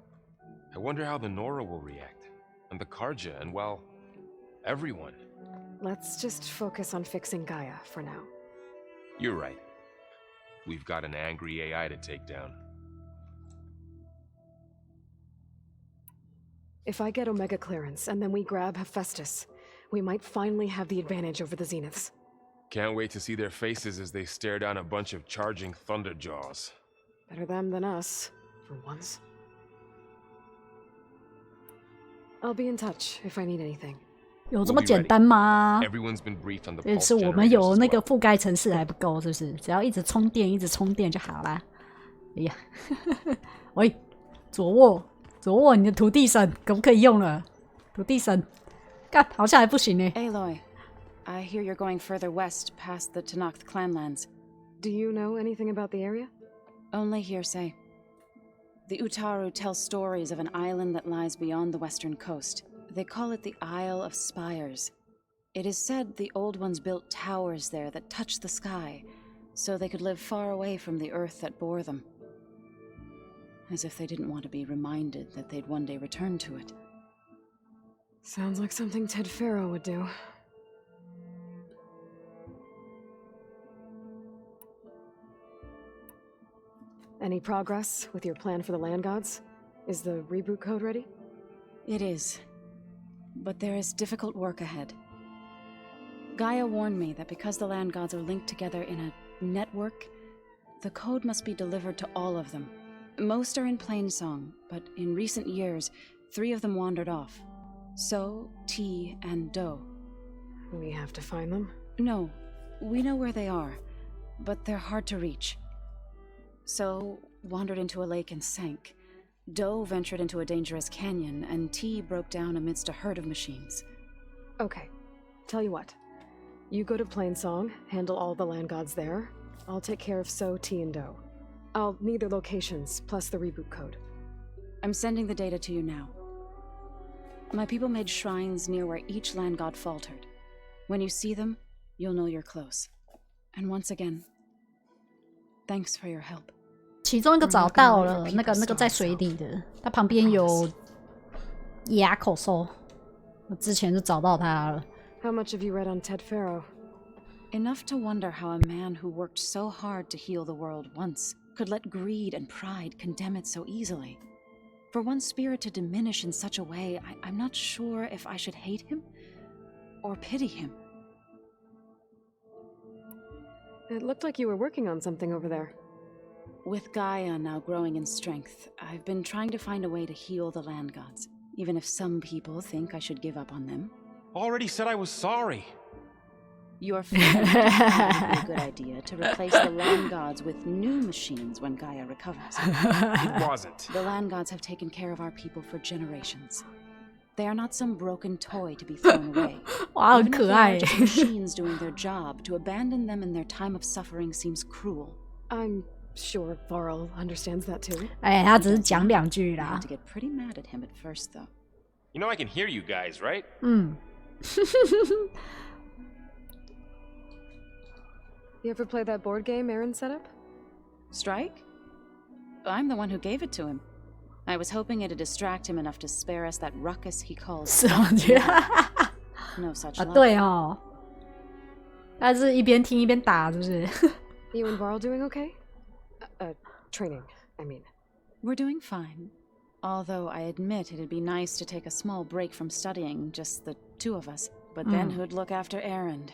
I wonder how the Nora will react. And the Karja, and well, everyone. Let's just focus on fixing Gaia for now. You're right. We've got an angry AI to take down. If I get Omega clearance, and then we grab Hephaestus, we might finally have the advantage over the Zeniths. Can't wait to see their faces as they stare down a bunch of charging Thunderjaws. Better them than us, for once. I'll be in touch if I need anything. 有这么简单吗？ Everyone's been briefed on the 就 pulse 是我们有 generators 那 as 个 well. 覆盖程式还不够，是不是？只要一直充电，一直充电就好啦。哎呀，喂，左握，你的土地神可不可以用了？土地神，干，好像还不行呢。Aloy, I hear you're going further west past the Tenakth clanlands. Do you know anything about the area? Only hearsay. The Utaru tell stories of an island that lies beyond the western coast. They call it the Isle of Spires. It is said the Old Ones built towers there that touch the sky, so they could live far away from the earth that bore them. As if they didn't want to be reminded that they'd one day return to it. Sounds like something Ted Faro would do. Any progress with your plan for the land gods? Is the reboot code ready? It is. But there is difficult work ahead. Gaia warned me that because the land gods are linked together in a network, the code must be delivered to all of them. Most are in Plainsong, but in recent years, 3 of them wandered off. So, T, and Do. We have to find them? No, we know where they are, but they're hard to reach. So, wandered into a lake and sank. Do ventured into a dangerous canyon, and T broke down amidst a herd of machines. Okay, tell you what. You go to Plainsong, handle all the land gods there. I'll take care of So, T, and Do. I'll need their locations, plus the reboot code. I'm sending the data to you now. My people made shrines near where each land god faltered. When you see them, you'll know you're close. And once again, thanks for your help. 其中一个找到了，那个在水里的，它旁边有哑口兽，我之前就找到它了。How much have you read on Ted Faro? Enough to wonder how a man who worked so hard to heal the world once could let greed and pride condemn it so easily. For one spirit to diminish in such a way, I'm not sure if I should hate him or pity him. It looked like you were working on something over there. With Gaia now growing in strength, I've been trying to find a way to heal the land gods, even if some people think I should give up on them. Already said I was sorry. Your friend would be a good idea to replace the land gods with new machines when Gaia recovers. It wasn't. The land gods have taken care of our people for generations. They are not some broken toy to be thrown away. Wow, Even if they are just machines doing their job, to abandon them in their time of suffering seems cruel. I'm sure Varl understands that too. 哎，他只是讲2句 I 啦 had。to get pretty mad at him at first, though. You know I can hear you guys, right? 嗯。 You ever play that board game Aaron set up? Strike? I'm the one who gave it to him. I was hoping it'd distract him enough to spare us that ruckus he calls. 是哦，觉得 No such 啊， luck. 对哦，他是一边听一边打，是不是？ You and Varl doing okay? Training, I mean. We're doing fine. Although I admit it'd be nice to take a small break from studying, just the 2 of us. But then who'd look after Erend?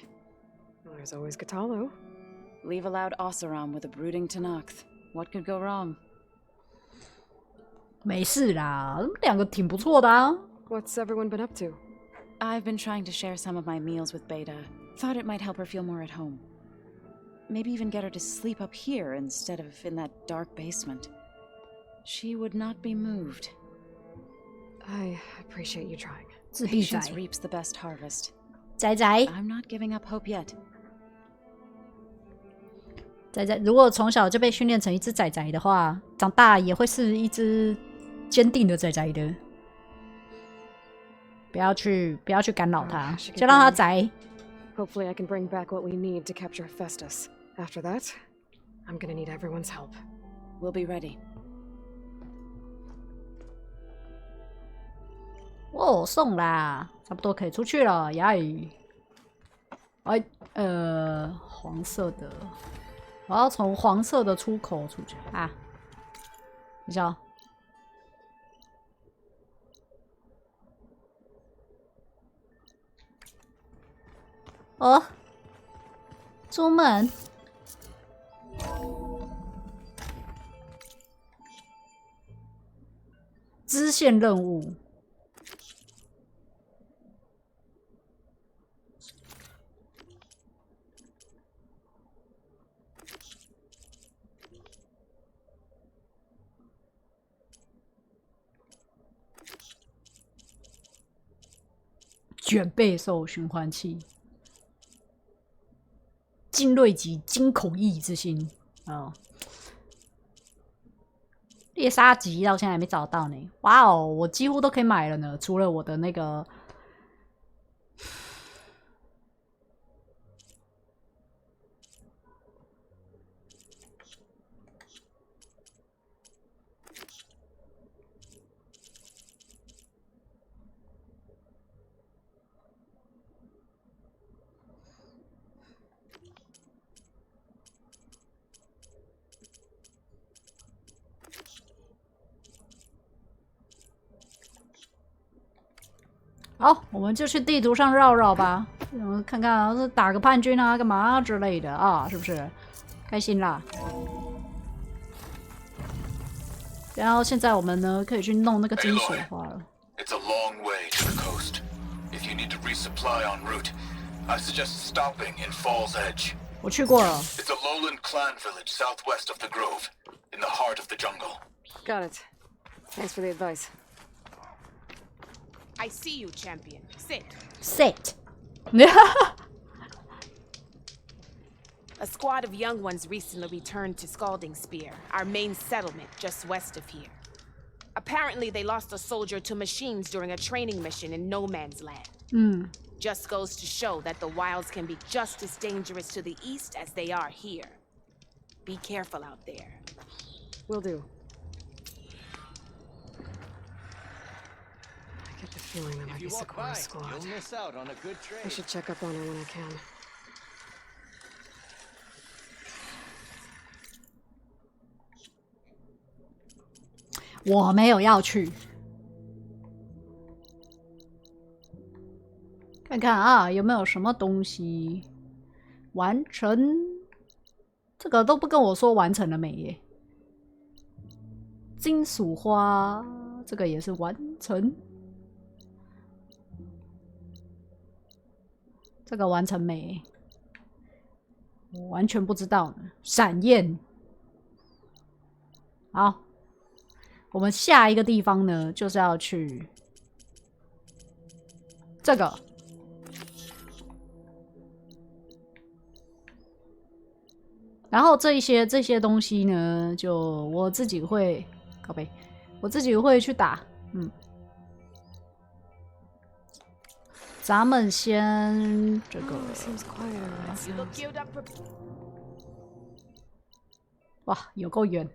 Well, there's always Katalo. Leave a loud Oseram with a brooding Tenakth. What could go wrong? 没事啦，2个挺不错的啊。 What's everyone been up to? I've been trying to share some of my meals with Beta. Thought it might help her feel more at home. Maybe even get her to sleep up here instead of in that dark basement. She would not be moved. I appreciate you trying. 自闭仔 Patience reaps the best harvest. 仔仔， I'm not giving up hope yet. 仔仔如果从小就被训练成一只仔仔的话，长大也会是一只坚定的仔仔的。不要去干扰他，就让他宅。Hopefully, I can bring back what we need to capture Hephaestus. After that, I'm gonna need everyone's help. We'll be ready. 哦，送啦，差不多可以出去了，呀！黄色的，我要从黄色的出口出去啊！你瞧，哦，出门，支线任务。卷备受循环器，精锐级惊恐异之心哦，猎杀级到现在还没找到呢。哇哦，我几乎都可以买了呢，除了我的那个。好，我们就去地图上绕绕吧，看看是打个叛军啊，干嘛之类的啊，是不是？开心啦！然后现在我们呢，可以去弄那个金水花了。It's a long way to the coast. If you need to resupply en route, I suggest stopping in Falls Edge. 我去过了。It's a lowland clan village southwest of the grove, in the heart of the jungle. Got it. Thanks for the advice. I see you, champion. Sit. Sit. A squad of young ones recently returned to Scalding Spear, our main settlement just west of here. Apparently, they lost a soldier to machines during a training mission in No Man's Land. Just goes to show that the wilds can be just as dangerous to the east as they are here. Be careful out there. Will do. I get the feeling that might be Sakura's squad. You'll miss out on a good trade. I should check up on her when I can. 我没有要去，看看啊，有没有什么东西完成？这个都不跟我说完成了没耶？金属花，这个也是完成。这个完成没？我完全不知道呢。闪焰，好。我们下一个地方呢，就是要去这个。然后这些东西呢，就我自己会，靠北，我自己会去打。咱们先这个。哇，有够远。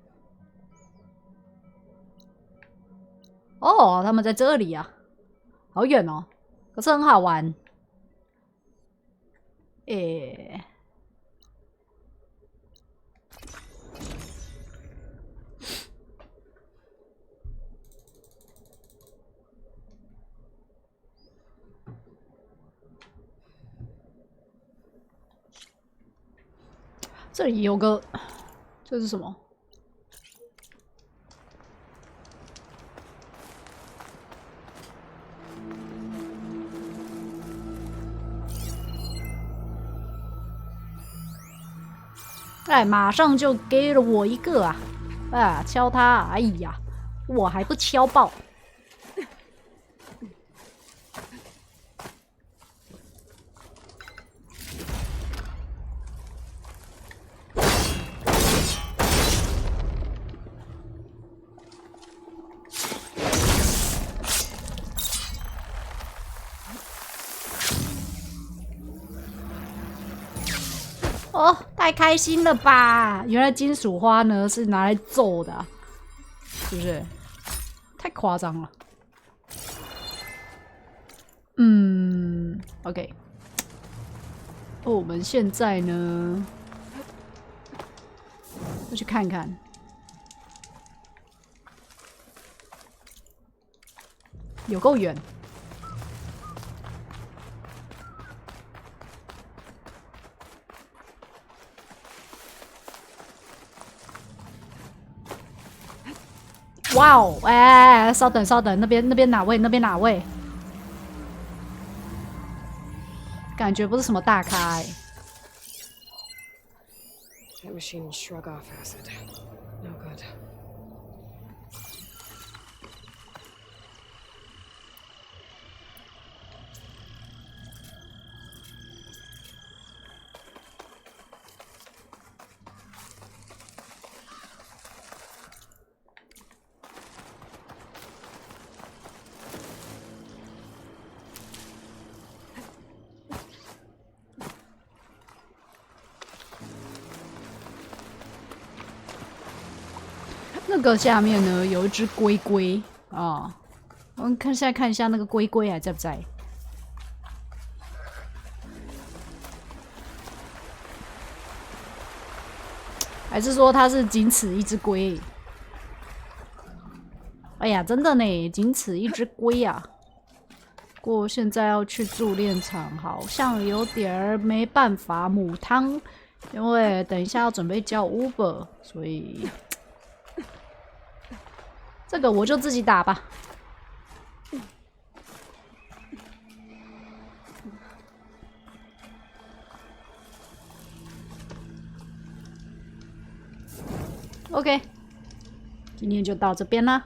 哦，他们在这里啊，好远哦，可是很好玩。这里有个，这是什么？哎，马上就给了我一个啊！啊，敲他！哎呀，我还不敲爆！哦，太开心了吧！原来金属花呢是拿来揍的、啊，是不是？太夸张了。OK。哦，我们现在呢，要去看看。有够远。哇哦！哎，稍等，稍等，那边哪位？那边哪位？感觉不是什么大咖哎。That machine will shrug off acid. No good. 那个下面呢有一只龟龟啊，我们现在看一下那个龟龟还在不在？还是说它是仅此一只龟？哎呀，真的呢，仅此一只龟啊！不过现在要去铸炼厂，好像有点儿没办法母汤，因为等一下要准备叫 Uber， 所以。这个我就自己打吧。OK， 今天就到这边啦。